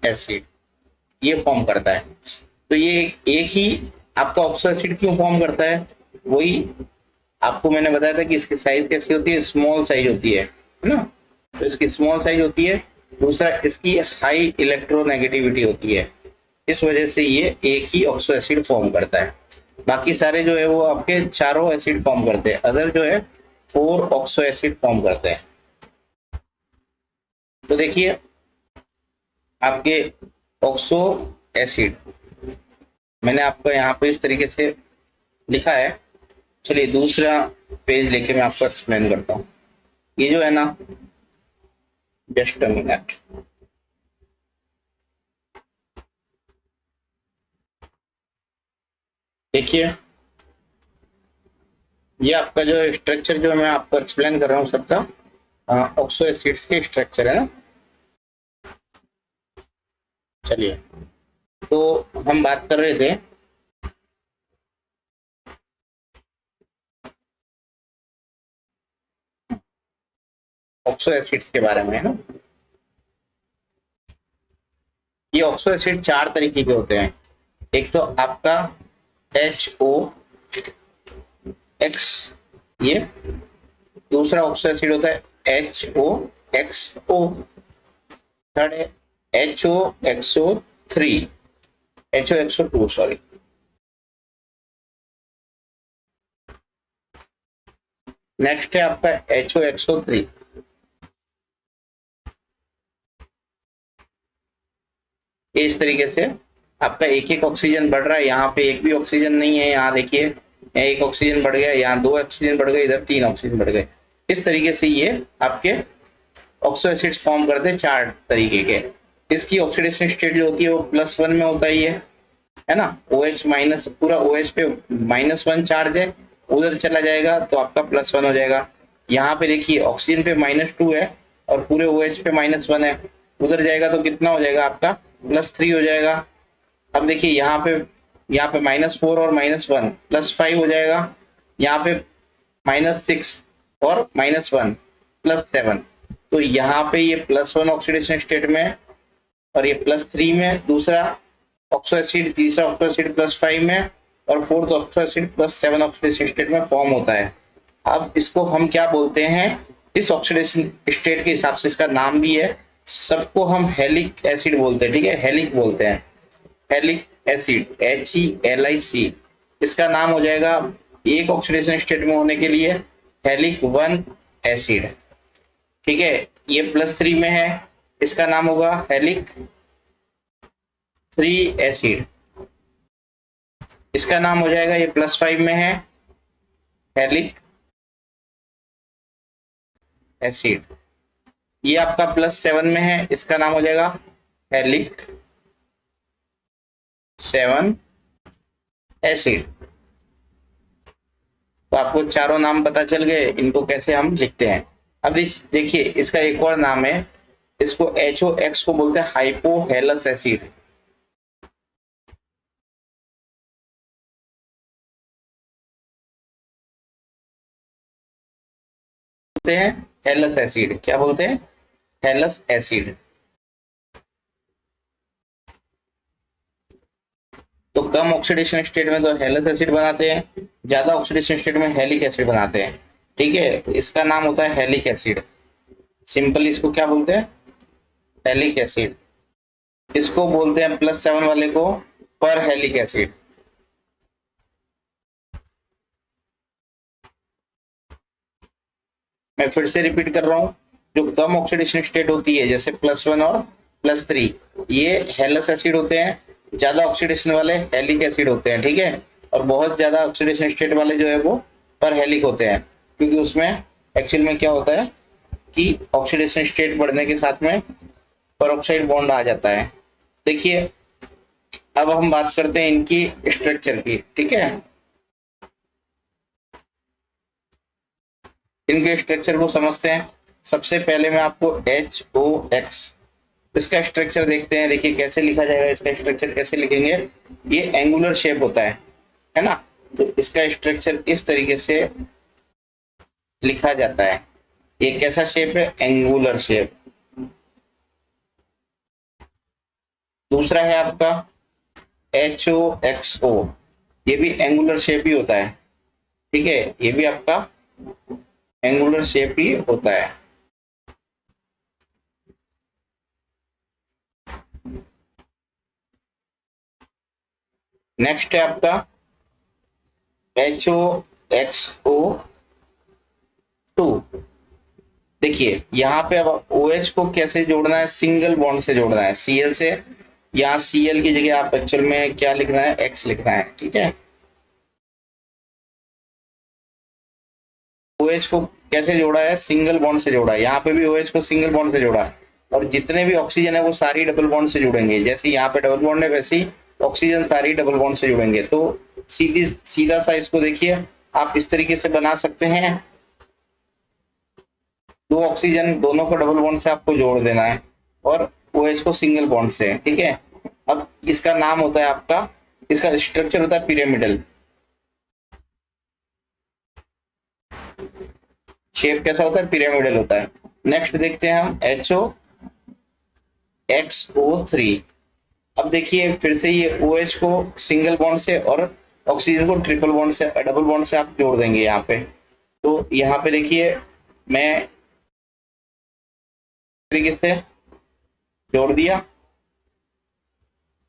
S1: एसिड, ये फॉर्म करता है। तो ये एक ही आपका ऑक्सो एसिड क्यों फॉर्म करता है? वही आपको मैंने बताया था कि इसकी साइज कैसी होती है, स्मॉल साइज होती है ना। तो इसकी स्मॉल साइज होती है। दूसरा, इसकी हाई इलेक्ट्रोनेगेटिविटी होती है। इस वजह से ये एक ही ऑक्सो एसिड फॉर्म करता है। बाकी सारे जो है वो आपके चारों एसिड फॉर्म करते हैं, अदर जो है 4 ऑक्सो एसिड फॉर्म करते हैं। तो देखिए, आपके ऑक्सो एसिड मैंने आपको यहाँ पे इस तरीके से लिखा है। चलिए दूसरा पेज लेके मैं आपको एक्सप्लेन करता हूँ। ये जो है ना, जस्ट अ मिनट। देखिए, ये आपका जो स्ट्रक्चर जो मैं आपको एक्सप्लेन कर रहा हूँ सबका, ऑक्सो एसिड्स के स्ट्रक्चर है ना। चलिए, तो हम बात कर रहे थे ऑक्सो एसिड्स के बारे में, है ना। ये ऑक्सो एसिड 4 तरीके के होते हैं। एक तो आपका HOX, ये दूसरा ऑक्सो एसिड होता है HOXO, थर्ड है HOXO3, HOXO2 सॉरी। नेक्स्ट है आपका HOXO3। इस तरीके से आपका एक एक ऑक्सीजन बढ़ रहा है। यहाँ पे एक भी ऑक्सीजन नहीं है, यहाँ देखिए एक ऑक्सीजन बढ़ गया, यहाँ 2 ऑक्सीजन बढ़ गए, इधर 3 ऑक्सीजन बढ़ गए। इस तरीके से ये आपके ऑक्सो एसिड्स फॉर्म करते हैं 4 तरीके के। इसकी ऑक्सीडेशन स्टेट जो होती है वो +1 में होता ही है ना। OH माइनस, पूरा OH पे -1 चार्ज है, उधर चला जाएगा तो आपका +1 हो जाएगा। यहाँ पे देखिए ऑक्सीजन पे -2 है और पूरे OH पे -1 है, उधर जाएगा तो कितना हो जाएगा आपका +3 हो जाएगा। अब देखिए यहाँ पे -4 और -1 +5 हो जाएगा। यहाँ पे -6 और -1 +7। तो यहाँ पे ये +1 ऑक्सीडेशन स्टेट में और ये +3 में दूसरा ऑक्सो एसिड, तीसरा ऑक्सो एसिड +5 में और fourth oxo acid +7 oxidation state में फॉर्म होता है। अब इसको हम क्या बोलते हैं, इस ऑक्सीडेशन स्टेट के हिसाब से इसका नाम भी है। सबको हम हेलिक एसिड बोलते हैं, ठीक है, हेलिक बोलते हैं। हेलिक एसिड, HELIC। इसका नाम हो जाएगा एक ऑक्सीडेशन स्टेट में होने के लिए हेलिक 1 एसिड। ठीक है, ये +3 में है, इसका नाम होगा हेलिक 3 एसिड। इसका नाम हो जाएगा, ये +5 में है, हेलिक एसिड। ये आपका +7 में है, इसका नाम हो जाएगा हेलिक 7 एसिड। तो आपको चारों नाम पता चल गए, इनको कैसे हम लिखते हैं। अब देखिए, इसका एक और नाम है, इसको HOX को बोलते हैं हाइपोहेलस एसिड। बोलते हैं हेलस एसिड। क्या बोलते हैं? हेलस एसिड। तो कम ऑक्सीडेशन स्टेट में तो हेलस एसिड बनाते हैं, ज्यादा ऑक्सीडेशन स्टेट में हेलिक एसिड बनाते हैं। ठीक है, तो इसका नाम होता है हेलिक एसिड। सिंपल इसको क्या बोलते हैं? हेलिक एसिड। इसको बोलते हैं +7 वाले को पर हेलिक एसिड। मैं फिर से रिपीट कर रहा हूँ, जो कम ऑक्सीडेशन स्टेट होती है जैसे +1 और +3, ये हेलस एसिड होते हैं, ज्यादा ऑक्सीडेशन वाले हेलिक एसिड होते हैं, ठीक है। और बहुत ज्यादा ऑक्सीडेशन स्टेट वाले जो है वो पर हेलिक होते हैं, क्योंकि उसमें एक्चुअल में क्या होता है कि ऑक्सीडेशन स्टेट बढ़ने के साथ में परऑक्साइड बॉन्ड आ जाता है। देखिए अब हम बात करते हैं इनकी स्ट्रक्चर की, ठीक है। इनके स्ट्रक्चर को समझते हैं। सबसे पहले मैं आपको HOX इसका स्ट्रक्चर देखते हैं। देखिए कैसे लिखा जाएगा, इसका स्ट्रक्चर कैसे लिखेंगे, ये एंगुलर शेप होता है ना। तो इसका स्ट्रक्चर इस तरीके से लिखा जाता है। ये कैसा शेप है, एंगुलर शेप। दूसरा है आपका HOXO, ये भी एंगुलर शेप ही होता है, ठीक है। ये भी आपका एंगुलर शेप ही होता है। नेक्स्ट है आपका HOXO2। देखिए यहाँ पे अब OH को कैसे जोड़ना है, सिंगल बॉन्ड से जोड़ना है, Cl से। यहाँ Cl की जगह आप एक्चुअल में क्या लिखना है, X लिखना है, ठीक है। OH को कैसे जोड़ा है, सिंगल बॉन्ड से जोड़ा है। यहाँ पे भी OH को सिंगल बॉन्ड से जोड़ा है, और जितने भी ऑक्सीजन है वो सारी डबल बॉन्ड से जुड़ेंगे। जैसे यहाँ पे डबल बॉन्ड है वैसे ही ऑक्सीजन सारी डबल बॉन्ड से जुड़ेंगे। तो सीधा सा इसको देखिए आप इस तरीके से बना सकते हैं। दो ऑक्सीजन दोनों को डबल बॉन्ड से आपको जोड़ देना है, और OH को सिंगल बॉन्ड से, ठीक है। अब इसका नाम होता है आपका, इसका स्ट्रक्चर होता है पिरामिडल। शेप कैसा होता है, पिरामिडल होता है। नेक्स्ट देखते हैं हम HOXO3। अब देखिए फिर से ये OH को सिंगल बॉन्ड से और ऑक्सीजन को ट्रिपल बॉन्ड से, डबल बॉन्ड से आप जोड़ देंगे यहाँ पे। तो यहाँ पे देखिए मैं तरीके से जोड़ दिया,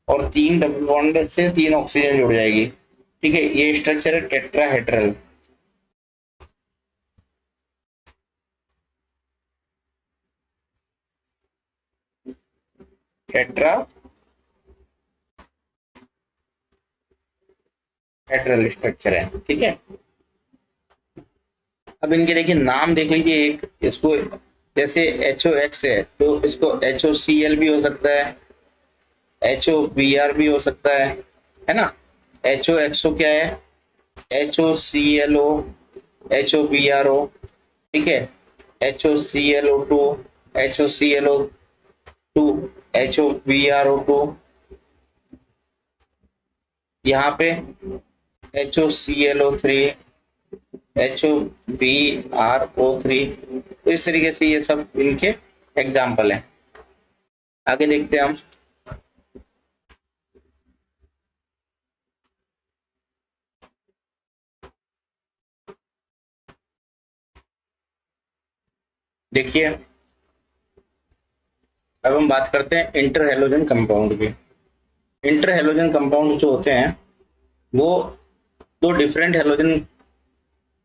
S1: और 3 डबल बॉन्ड से 3 ऑक्सीजन जुड़ जाएगी, ठीक है। ये स्ट्रक्चर है टेट्राहेड्रल। टेट्राहेड्रल स्ट्रक्चर है, ठीक है। अब इनके देखिए नाम देख लीजिए, एक इसको जैसे HOX है तो इसको HOCl भी हो सकता है, HOBr भी हो सकता है ना। HOXO क्या है, HOClO, HOBrO, ठीक है। HOClO2, HOClO2, HOBrO2, यहाँ पे HOClO3, HOBrO3। तो इस तरीके से ये सब इनके एग्जाम्पल हैं। आगे देखते हैं हम। देखिए अब हम बात करते हैं इंटर हेलोजन कंपाउंड की। इंटर हेलोजन कंपाउंड जो होते हैं वो दो डिफरेंट हेलोजन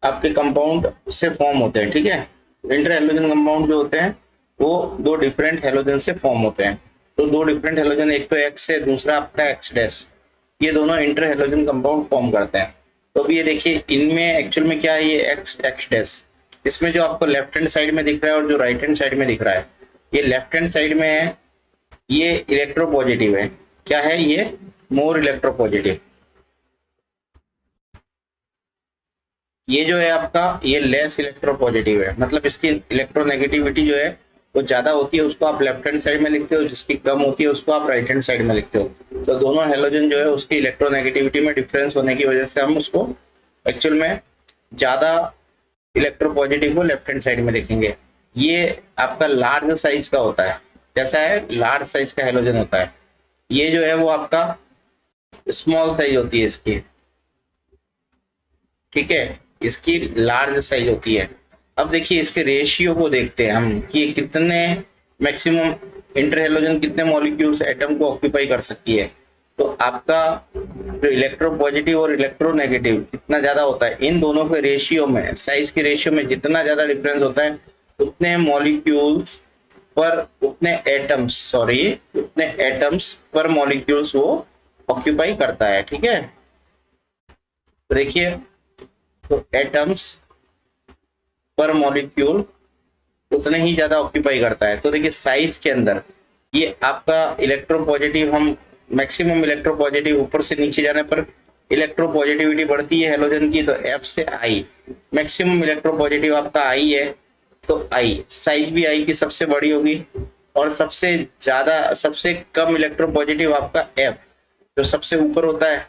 S1: आपके कंपाउंड से फॉर्म होते हैं, ठीक है। इंटर हेलोजन कंपाउंड जो होते हैं वो दो डिफरेंट हेलोजन से फॉर्म होते हैं। तो दो डिफरेंट हेलोजन, एक तो X है, दूसरा आपका X डैश, ये दोनों इंटर हेलोजन कंपाउंड फॉर्म करते हैं। तो अभी ये देखिए इनमें एक्चुअल में क्या है, ये X डैश, इसमें जो आपको लेफ्ट हैंड साइड में दिख रहा है और जो राइट हैंड साइड में दिख रहा है, ये लेफ्ट हैंड साइड में है, ये इलेक्ट्रोपॉजिटिव है। क्या है ये, मोर इलेक्ट्रोपॉजिटिव। ये जो है आपका, ये लेस इलेक्ट्रोपॉजिटिव है, मतलब इसकी इलेक्ट्रोनेगेटिविटी जो है वो ज्यादा होती है, उसको आप लेफ्ट हैंड साइड में लिखते हो, जिसकी कम होती है उसको आप राइट हैंड साइड में लिखते हो। तो दोनों हेलोजन जो है उसकी इलेक्ट्रोनेगेटिविटी में डिफरेंस होने की वजह से हम उसको एक्चुअल में ज्यादा इलेक्ट्रोपॉजिटिव को लेफ्ट हैंड साइड में लिखेंगे। ये आपका लार्ज साइज का होता है, जैसा है लार्ज साइज का हेलोजन होता है। ये जो है वो आपका स्मॉल साइज होती है इसकी, ठीक है, इसकी लार्ज साइज होती है। अब देखिए इसके रेशियो को देखते हैं हम कि कितने मैक्सिमम इंटर हेलोजन कितने मॉलिक्यूल्स एटम को ऑक्यूपाई कर सकती है। तो आपका जो इलेक्ट्रोपॉजिटिव और इलेक्ट्रोनेगेटिव कितना ज्यादा होता है, इन दोनों के रेशियो में, साइज के रेशियो में जितना ज्यादा डिफरेंस होता है, उतने मॉलिक्यूल्स पर, उतने एटम्स पर मॉलिक्यूल्स वो ऑक्यूपाई करता है। ठीक है, तो देखिए, तो एटम्स पर मॉलिक्यूल उतने ही ज्यादा ऑक्यूपाई करता है। तो देखिए साइज के अंदर ये आपका इलेक्ट्रोपॉजिटिव, हम मैक्सिमम इलेक्ट्रोपॉजिटिव, ऊपर से नीचे जाने पर इलेक्ट्रोपॉजिटिविटी बढ़ती है हेलोजन की, तो एफ से आई, मैक्सिमम इलेक्ट्रोपॉजिटिव आपका आई है, तो आई साइज भी आई की सबसे बड़ी होगी, और सबसे ज्यादा, सबसे कम इलेक्ट्रोपॉजिटिव आपका एफ, जो सबसे ऊपर होता है।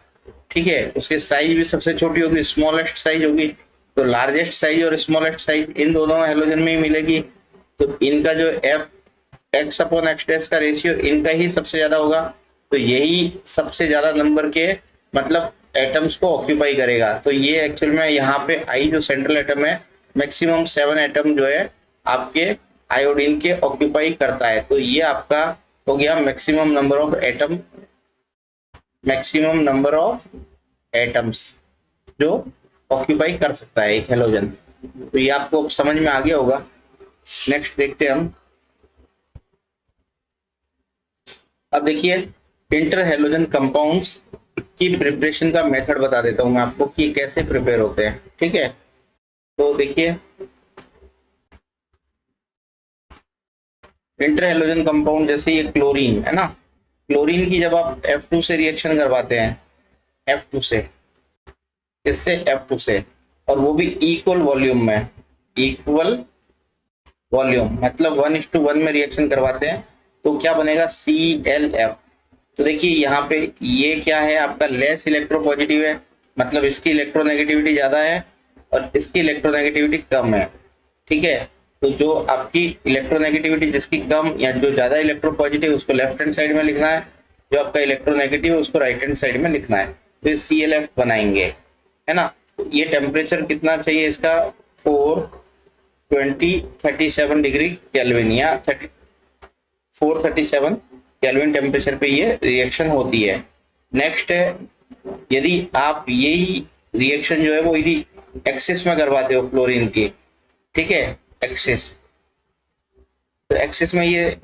S1: ठीक है, उसकी साइज भी सबसे छोटी होगी, स्मॉलेस्ट साइज होगी। तो लार्जेस्ट साइज और स्मॉलेस्ट साइज इन दोनों हेलोजन में ही मिलेगी। तो इनका जो F x upon x dash का रेशियो इनका ही सबसे ज्यादा होगा। तो यही सबसे ज्यादा नंबर के मतलब एटम्स को ऑक्यूपाई करेगा। तो ये एक्चुअल में यहाँ पे आई जो सेंट्रल एटम है, मैक्सिमम 7 एटम जो है आपके आयोडीन के ऑक्यूपाई करता है। तो ये आपका हो गया maximum number of atom, maximum number of atoms जो ऑक्यूपाई कर सकता है एक हेलोजन। तो ये आपको समझ में आ गया होगा। नेक्स्ट देखते हैं हम। अब देखिए इंटर हेलोजन कंपाउंड्स की प्रिपरेशन का मेथड बता देता हूं मैं आपको कि कैसे प्रिपेयर होते हैं। ठीक है, तो देखिए इंटर हेलोजन कंपाउंड, जैसे ये क्लोरीन है ना, क्लोरीन की जब आप F2 से रिएक्शन करवाते हैं, F2 से, इससे F2 से, और वो भी इक्वल वॉल्यूम में, इक्वल वॉल्यूम मतलब 1:1 में रिएक्शन करवाते हैं, तो क्या बनेगा ClF। तो देखिए यहाँ पे ये क्या है आपका लेस इलेक्ट्रोपॉजिटिव है, मतलब इसकी इलेक्ट्रोनेगेटिविटी ज्यादा है और इसकी इलेक्ट्रोनेगेटिविटी कम है। ठीक है, तो जो आपकी इलेक्ट्रोनेगेटिविटी जिसकी कम या जो ज्यादा इलेक्ट्रोपॉजिटिव उसको लेफ्ट हैंड साइड में लिखना है, जो आपका इलेक्ट्रोनेगेटिव है उसको राइट हैंड साइड में लिखना है। तो ये ClF बनाएंगे, है ना। ये टेम्परेचर कितना चाहिए इसका, 437 डिग्री केल्विन या 437 केल्विन टेम्परेचर पे ये रिएक्शन होती है। नेक्स्ट है, यदि आप यही रिएक्शन जो है वो यदि एक्सिस में करवाते हो फ्लोरीन की, ठीक है, एक्सिस, तो एक्सिस में ये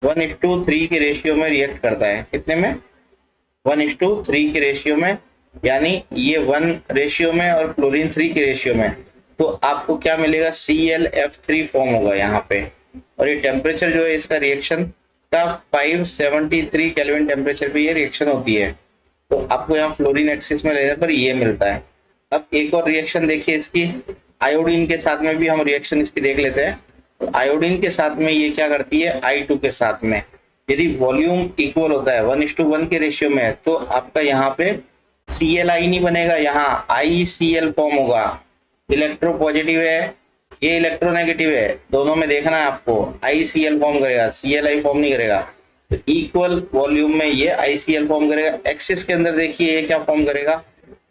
S1: 1:3 के रेशियो में रिएक्ट करता है। कितने में, 1:3 के रेशियो में, यानी ये 1 रेशियो में और फ्लोरीन 3 के रेशियो में। तो आपको क्या मिलेगा, ClF3 फॉर्म होगा यहाँ पे। और ये टेम्परेचर जो है इसका रिएक्शन का 573 केल्विन टेम्परेचर पे ये रिएक्शन होती है। तो आपको यहाँ फ्लोरीन एक्सिस में लेने पर ये मिलता है। अब एक और रिएक्शन देखिए इसकी, आयोडीन के साथ में भी हम रिएक्शन इसकी देख लेते हैं। तो आयोडीन के साथ में ये क्या करती है, I2 के साथ में, यदि वॉल्यूम इक्वल होता है 1:1 के रेशियो में, तो आपका यहाँ पे Cli नहीं बनेगा, यहाँ ICl फॉर्म होगा। इलेक्ट्रोपॉजिटिव है, ये इलेक्ट्रोनेगेटिव है, दोनों में देखना है आपको, ICl फॉर्म करेगा, Cli फॉर्म नहीं करेगा। तो इक्वल वॉल्यूम में ये ICl फॉर्म करेगा। एक्सिस के अंदर देखिए ये क्या फॉर्म करेगा,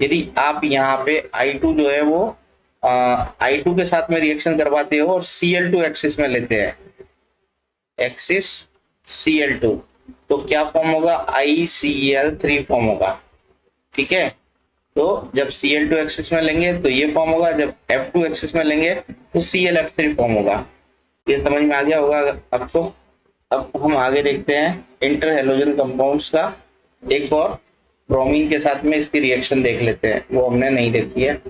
S1: यदि आप यहाँ पे I2 जो है वो I2 के साथ में रिएक्शन करवाते हो और Cl2 एक्सिस में लेते हैं, एक्सिस Cl2, तो क्या फॉर्म होगा, ICl3 फॉर्म होगा। ठीक है, तो जब Cl2 एक्सिस में लेंगे तो ये फॉर्म होगा, जब F2 एक्सिस में लेंगे तो ClF3 फॉर्म होगा। ये समझ में आ गया होगा आपको। अब हम आगे देखते हैं इंटर हेलोजन कंपाउंड्स का एक और, ब्रोमीन के साथ में इसकी रिएक्शन देख लेते हैं, वो हमने नहीं देखी है।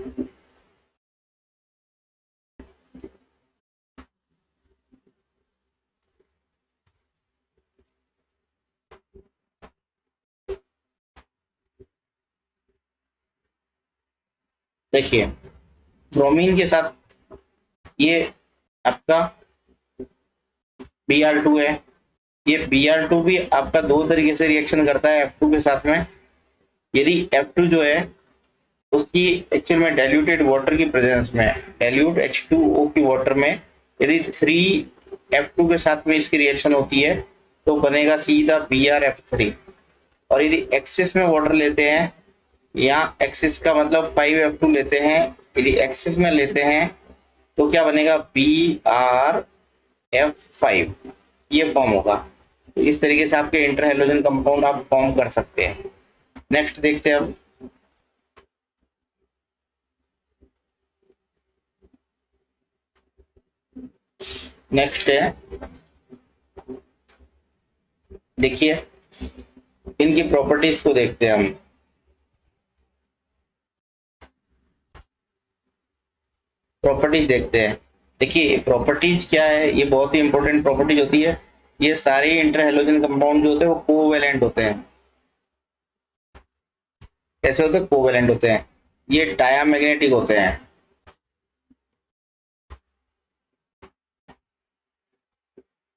S1: देखिए ब्रोमीन के साथ ये आपका Br2 है। ये Br2 भी आपका दो तरीके से रिएक्शन करता है F2 के साथ में। यदि F2 जो है उसकी एक्चुअल में डाइल्यूटेड वाटर की प्रेजेंस में, डाइल्यूट H2O की वाटर में, यदि 3F2 के साथ में इसकी रिएक्शन होती है तो बनेगा सीधा BrF3। और यदि एक्सिस में वाटर लेते हैं, या एक्सिस का मतलब 5F2 लेते हैं, यदि एक्सिस में लेते हैं तो क्या बनेगा, BrF5, ये फॉर्म होगा। तो इस तरीके से आपके इंटर हेलोजन कंपाउंड आप फॉर्म कर सकते हैं। नेक्स्ट देखते हैं हम। नेक्स्ट है, देखिए इनकी प्रॉपर्टीज को देखते हैं हम। प्रॉपर्टीज देखते हैं। देखिए प्रॉपर्टीज क्या है, ये बहुत ही इंपॉर्टेंट प्रॉपर्टीज होती है। ये सारे इंटर हेलोजन कंपाउंड जो होते हैं वो कोवेलेंट होते हैं। कैसे होते हैं? कोवेलेंट होते हैं। ये डायामैग्नेटिक होते हैं।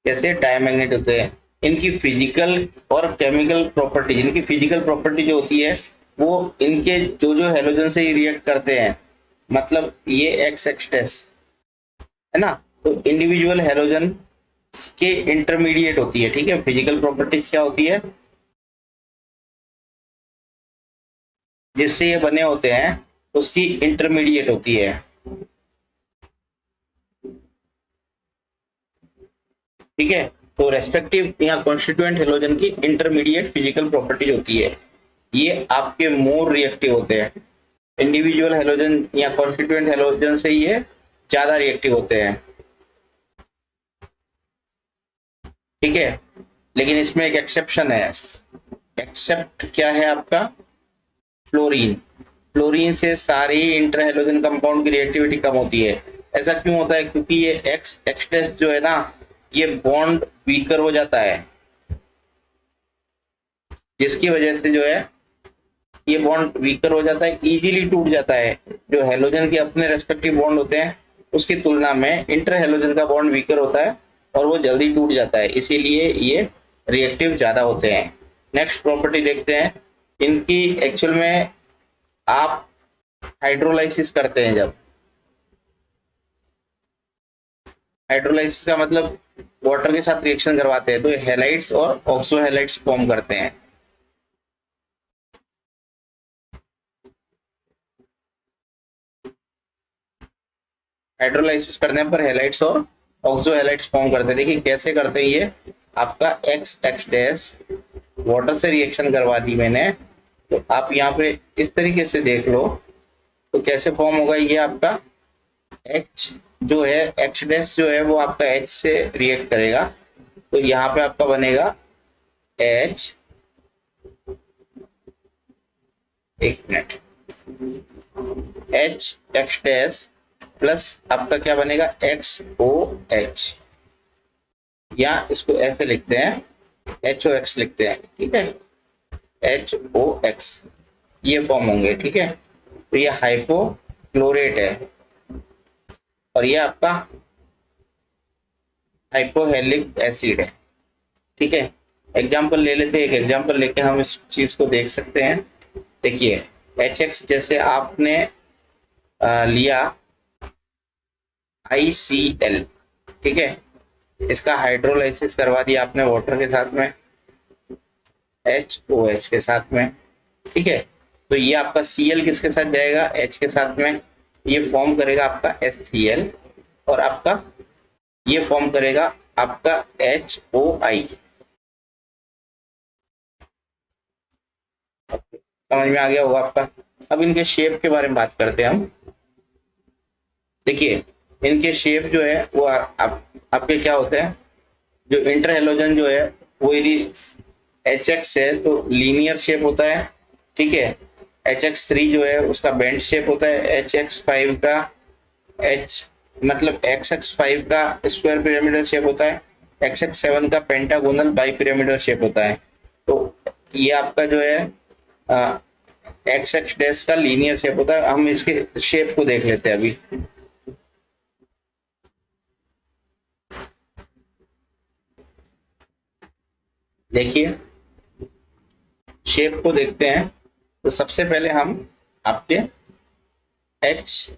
S1: कैसे? डायमैग्नेट होते हैं। इनकी फिजिकल और केमिकल प्रॉपर्टी, इनकी फिजिकल प्रॉपर्टी जो होती है वो इनके जो जो हेलोजन से ही रिएक्ट करते हैं, मतलब ये एक्स एक्सटेस है ना, तो इंडिविजुअल हेलोजन के इंटरमीडिएट होती है। ठीक है, फिजिकल प्रॉपर्टीज क्या होती है, जिससे ये बने होते हैं उसकी इंटरमीडिएट होती है। ठीक है, तो रेस्पेक्टिव यहाँ कॉन्स्टिट्यूएंट हेलोजन की इंटरमीडिएट फिजिकल प्रॉपर्टीज होती है। ये आपके मोर रिएक्टिव होते हैं। इंडिविजुअल हेलोजन या कॉन्स्टिट्यूएंट हेलोजन से ये ज्यादा रिएक्टिव होते हैं। ठीक है, लेकिन इसमें एक एक्सेप्शन है। एक्सेप्ट क्या है आपका? फ्लोरीन। फ्लोरीन से सारी इंटर हेलोजन कंपाउंड की रिएक्टिविटी कम होती है। ऐसा क्यों होता है? क्योंकि ये एक्स एक्सटेस जो है ना, ये बॉन्ड वीकर हो जाता है, जिसकी वजह से जो है ये बॉन्ड वीकर हो जाता है, इजीली टूट जाता है। जो हेलोजन के अपने रेस्पेक्टिव बॉन्ड होते हैं उसकी तुलना में इंटर हेलोजन का बॉन्ड वीकर होता है और वो जल्दी टूट जाता है, इसीलिए ये रिएक्टिव ज्यादा होते हैं। नेक्स्ट प्रॉपर्टी देखते हैं इनकी। एक्चुअल में आप हाइड्रोलाइसिस करते हैं, जब हाइड्रोलाइसिस का मतलब वाटर के साथ रिएक्शन करवाते हैं, तो हेलाइड्स और ऑक्सो हेलाइड्स फॉर्म करते हैं। हाइड्रोलाइसिस करने पर हेलाइड्स और ऑक्सो हेलाइड्स फॉर्म करते हैं। देखिए कैसे करते हैं ये। आपका एक्स एक्स डैश वाटर से रिएक्शन करवा दी मैंने, तो आप यहाँ पे इस तरीके से देख लो, तो कैसे फॉर्म होगा ये आपका H जो है, एक्स डैश जो है वो आपका H से रिएक्ट करेगा, तो यहाँ पे आपका बनेगा H, एक minute, H x dash plus आपका क्या बनेगा, XOH, या इसको ऐसे लिखते हैं HOX लिखते हैं। ठीक है, HOX ये फॉर्म होंगे। ठीक है, तो ये हाइपोक्लोरेट है और ये आपका हाइपोहेलिक एसिड है। ठीक है, एग्जाम्पल ले लेते हैं, एक एग्जाम्पल लेके हम इस चीज को देख सकते हैं। देखिए HX जैसे आपने लिया ICL, ठीक है, इसका हाइड्रोलाइसिस करवा दिया आपने वाटर के साथ में, HOH के साथ में। ठीक है, तो ये आपका Cl किसके साथ जाएगा, H के साथ में, ये फॉर्म करेगा आपका HCl, और आपका ये फॉर्म करेगा आपका HOI। समझ में आ गया होगा आपका। अब इनके शेप के बारे में बात करते हैं हम। देखिए इनके शेप जो है वो आपके क्या होते हैं, जो इंटर हेलोजन जो है वो यदि HX है तो लीनियर शेप होता है। ठीक है, HX3 जो है उसका बेंड शेप होता है, HX5 का H मतलब XX5 का स्क्वायर पिरामिडल शेप होता है, XX7 का पेंटागोनल बाई पिरामिडल शेप होता है। तो ये आपका जो है एक्स एक्स डैश का लीनियर शेप होता है। हम इसके शेप को देख लेते हैं अभी। देखिए शेप को देखते हैं, तो सबसे पहले हम आपके एच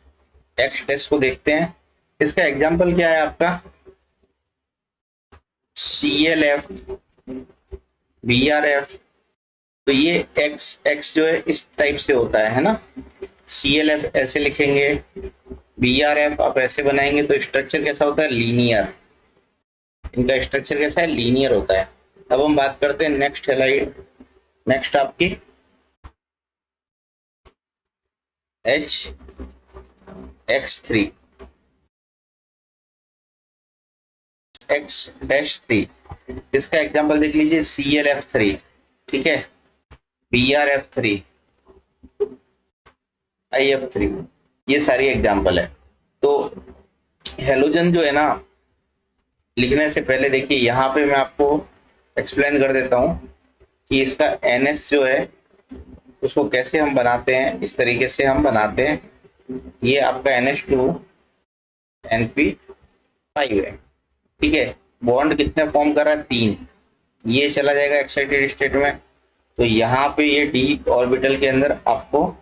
S1: एक्स डैश को देखते हैं। इसका एग्जांपल क्या है आपका, CLF, BRF। तो ये एक्स एक्स जो है इस टाइप से होता है ना, CLF ऐसे लिखेंगे, BRF आप ऐसे बनाएंगे, तो स्ट्रक्चर कैसा होता है, लीनियर। इनका स्ट्रक्चर कैसा है, लीनियर होता है। अब हम बात करते हैं नेक्स्ट हेलाइड, नेक्स्ट आपकी HX3 X-3, इसका एग्जांपल देख लीजिए ClF3, ठीक है, BrF3, IF3, ये सारी एग्जांपल है। तो हेलोजन जो है ना, लिखने से पहले देखिए यहाँ पे मैं आपको एक्सप्लेन कर देता हूँ कि इसका NS जो है उसको कैसे हम बनाते हैं। इस तरीके से हम बनाते हैं, ये आपका NH2 NP5 है, ठीक है। बॉन्ड कितने फॉर्म कर रहा है, 3, ये चला जाएगा एक्साइटेड स्टेट में, तो यहाँ पे ये d ऑर्बिटल के अंदर आपको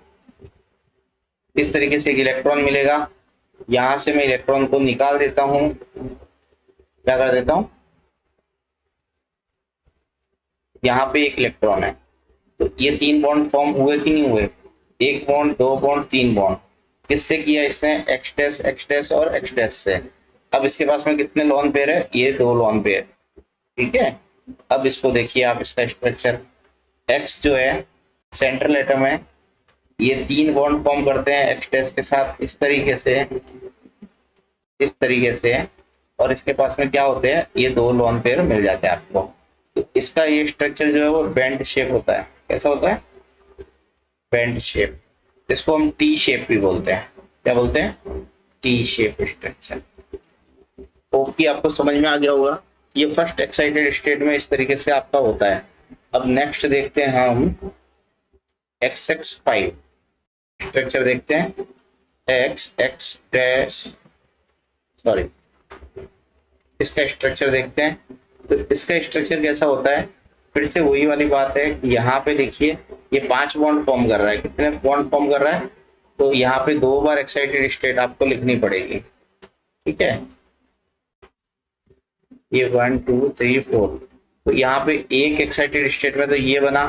S1: इस तरीके से एक इलेक्ट्रॉन मिलेगा। यहां से मैं इलेक्ट्रॉन को निकाल देता हूं, क्या कर देता हूं, यहाँ पे एक इलेक्ट्रॉन है, तो ये 3 बॉन्ड फॉर्म हुए कि नहीं हुए, 1 बॉन्ड, 2 बॉन्ड, 3 बॉन्ड, किससे किया इसने, एक्स और एक्स से। अब इसके पास में कितने लॉन पेयर है, ये 2 लॉन पेयर, ठीक है। अब इसको देखिए आप, इसका स्ट्रक्चर, एक्स जो है सेंट्रल एटम है, ये 3 बॉन्ड फॉर्म करते हैं एक्स के साथ इस तरीके से, इस तरीके से, और इसके पास में क्या होते हैं, ये 2 लॉन पेयर मिल जाते हैं आपको। तो इसका ये स्ट्रक्चर जो है वो बेंड शेप होता है। कैसा होता है, बेंड शेप, इसको हम टी शेप भी बोलते हैं। क्या बोलते हैं, टी शेप स्ट्रक्चर। ओके, आपको समझ में आ गया होगा। ये फर्स्ट एक्साइटेड स्टेट में इस तरीके से आपका होता है। अब नेक्स्ट देखते हैं हम XX5 स्ट्रक्चर देखते हैं, एक्स डैश, सॉरी, इसका स्ट्रक्चर देखते हैं। तो इसका स्ट्रक्चर कैसा होता है, फिर से वही वाली बात है कि यहाँ पे देखिए ये 5 बॉन्ड फॉर्म कर रहा है, कितने बॉन्ड फॉर्म कर रहा है, तो यहाँ पे 2 बार एक्साइटेड स्टेट आपको लिखनी पड़ेगी, ठीक है। ये 1 2 3 4, तो यहाँ पे एक एक्साइटेड स्टेट में तो ये बना,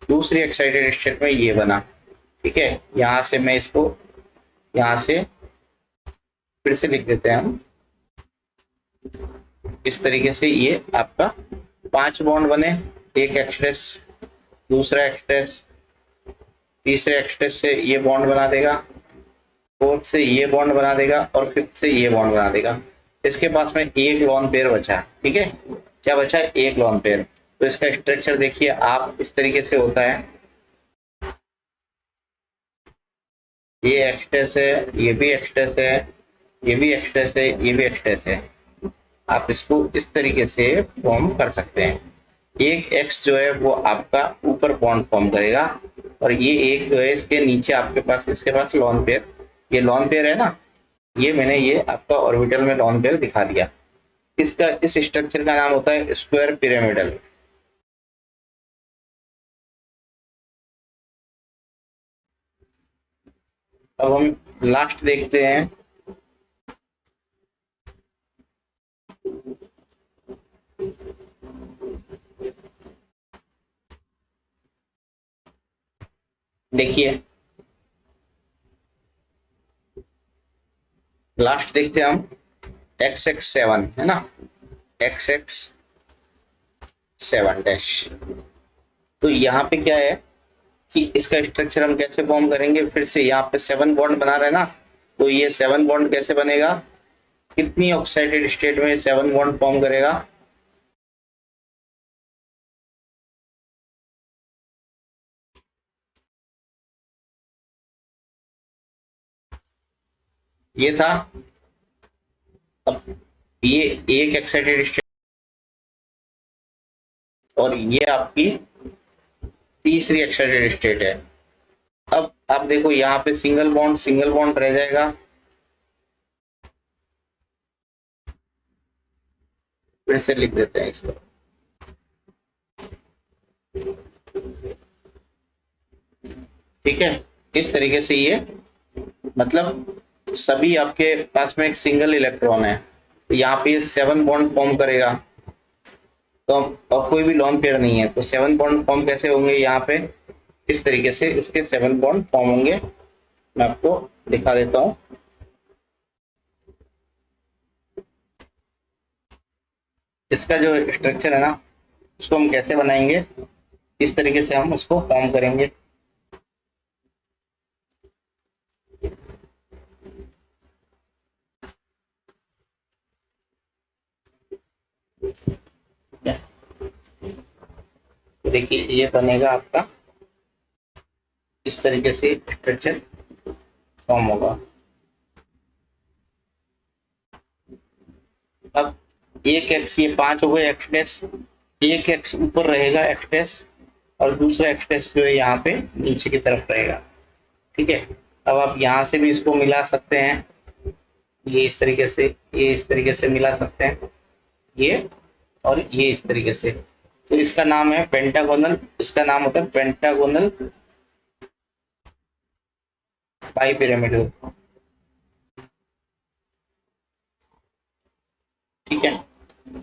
S1: दूसरी एक्साइटेड स्टेट में ये बना, ठीक है। यहाँ से मैं इसको, यहाँ से फिर से लिख देते हैं हम इस तरीके से, ये आपका 5 बॉन्ड बने, एक एक्सप्रेस, दूसरा एक्सप्रेस, तीसरे एक्सप्रेस से ये बॉन्ड बना देगा, फोर्थ से ये बॉन्ड बना देगा, और फिफ्थ से ये बॉन्ड बना देगा। इसके पास में एक लॉन पेयर बचा, ठीक है, क्या बचा, एक लॉन पेयर। तो इसका स्ट्रक्चर देखिए आप, इस तरीके से होता है, ये एक्सप्रेस है, ये भी एक्सप्रेस है, ये भी एक्सप्रेस है, ये भी एक्सप्रेस है। आप इसको इस तरीके से फॉर्म कर सकते हैं। एक एक्स जो है वो आपका ऊपर बॉन्ड फॉर्म करेगा, और ये एक जो है इसके नीचे आपके पास, इसके पास लॉन पेयर, ये लॉन पेयर है ना, ये मैंने ये आपका ऑर्बिटल में लॉन पेयर दिखा दिया। इसका, इस स्ट्रक्चर का नाम होता है स्क्वायर पिरामिडल। अब हम लास्ट देखते हैं, देखिए लास्ट देखते हैं हम XX7 है ना, XX7 डैश। तो यहाँ पे क्या है कि इसका स्ट्रक्चर हम कैसे फॉर्म करेंगे, फिर से यहाँ पे 7 बॉन्ड बना रहे हैं ना, तो ये 7 बॉन्ड कैसे बनेगा, कितनी ऑक्साइडेड स्टेट में 7 बॉन्ड फॉर्म करेगा, ये था। अब ये एक एक्साइटेड स्टेट, और ये आपकी तीसरी एक्साइटेड स्टेट है। अब आप देखो यहाँ पे सिंगल बॉन्ड रह जाएगा, फिर से लिख देते हैं इसको, ठीक है। इस तरीके से ये, मतलब सभी आपके पास में एक सिंगल इलेक्ट्रॉन है, तो यहाँ पे 7 बॉन्ड फॉर्म करेगा, तो और कोई भी लॉन पेयर नहीं है, तो 7 बॉन्ड फॉर्म कैसे होंगे, यहाँ पे इस तरीके से इसके 7 बॉन्ड फॉर्म होंगे। मैं आपको दिखा देता हूँ, इसका जो स्ट्रक्चर है ना, उसको हम कैसे बनाएंगे, इस तरीके से हम उसको फॉर्म करेंगे। तो देखिए ये बनेगा आपका, इस तरीके से स्ट्रक्चर फॉर्म होगा। अब एक एक्स, ये 5 हो गए एक्स डैश, एक एक्स ऊपर रहेगा एक्स डैश और दूसरा एक्स डैश जो है यहाँ पे नीचे की तरफ रहेगा। ठीक है, अब आप यहाँ से भी इसको मिला सकते हैं, ये इस तरीके से, ये इस तरीके से मिला सकते हैं, ये और ये इस तरीके से। तो इसका नाम है पेंटागोनल, इसका नाम होता है पेंटागोनल बाइपिरामिडल। ठीक है,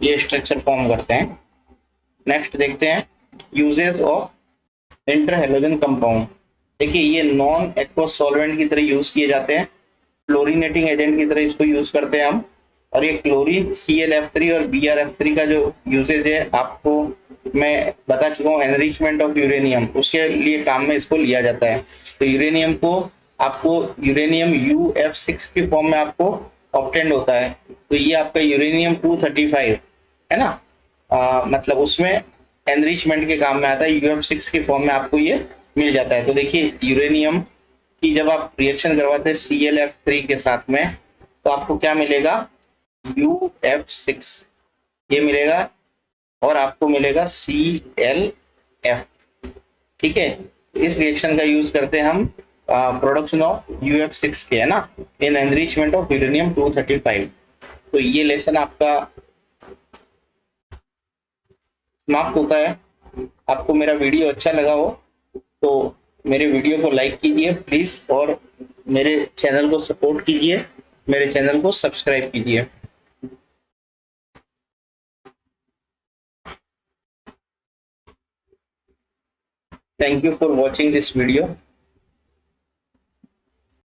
S1: ये स्ट्रक्चर फॉर्म करते हैं। नेक्स्ट देखते हैं uses of inter halogen compound. देखिए ये नॉन एक्वस सॉल्वेंट की तरह यूज किए जाते हैं, क्लोरीनेटिंग एजेंट की तरह इसको यूज करते हैं हम। और ये क्लोरीन Cl(F3) और Br(F3) का जो यूजेज है आपको मैं बता चुका हूँ, एनरिचमेंट ऑफ यूरेनियम, उसके लिए काम में इसको लिया जाता है। तो यूरेनियम को आपको यूरेनियम UF6 की फॉर्म में आपको ऑब्टेंड होता है। तो ये आपका यूरेनियम 235 है ना, मतलब उसमें एनरिचमेंट के काम में आता है, UF6 की फॉर्म में आपको ये मिल जाता है। तो देखिए यूरेनियम की जब आप रिएक्शन करवाते हैं Cl(F3) के साथ में, तो आपको क्या मिलेगा, UF6 ये मिलेगा और आपको मिलेगा ClF। ठीक है, इस रिएक्शन का यूज करते हैं हम प्रोडक्शन ऑफ UF6 के, है ना, इन एनरिचमेंट ऑफ यूरेनियम 235। तो ये लेसन आपका समाप्त होता है। आपको मेरा वीडियो अच्छा लगा हो तो मेरे वीडियो को लाइक कीजिए प्लीज, और मेरे चैनल को सपोर्ट कीजिए, मेरे चैनल को सब्सक्राइब कीजिए। Thank you for watching this video.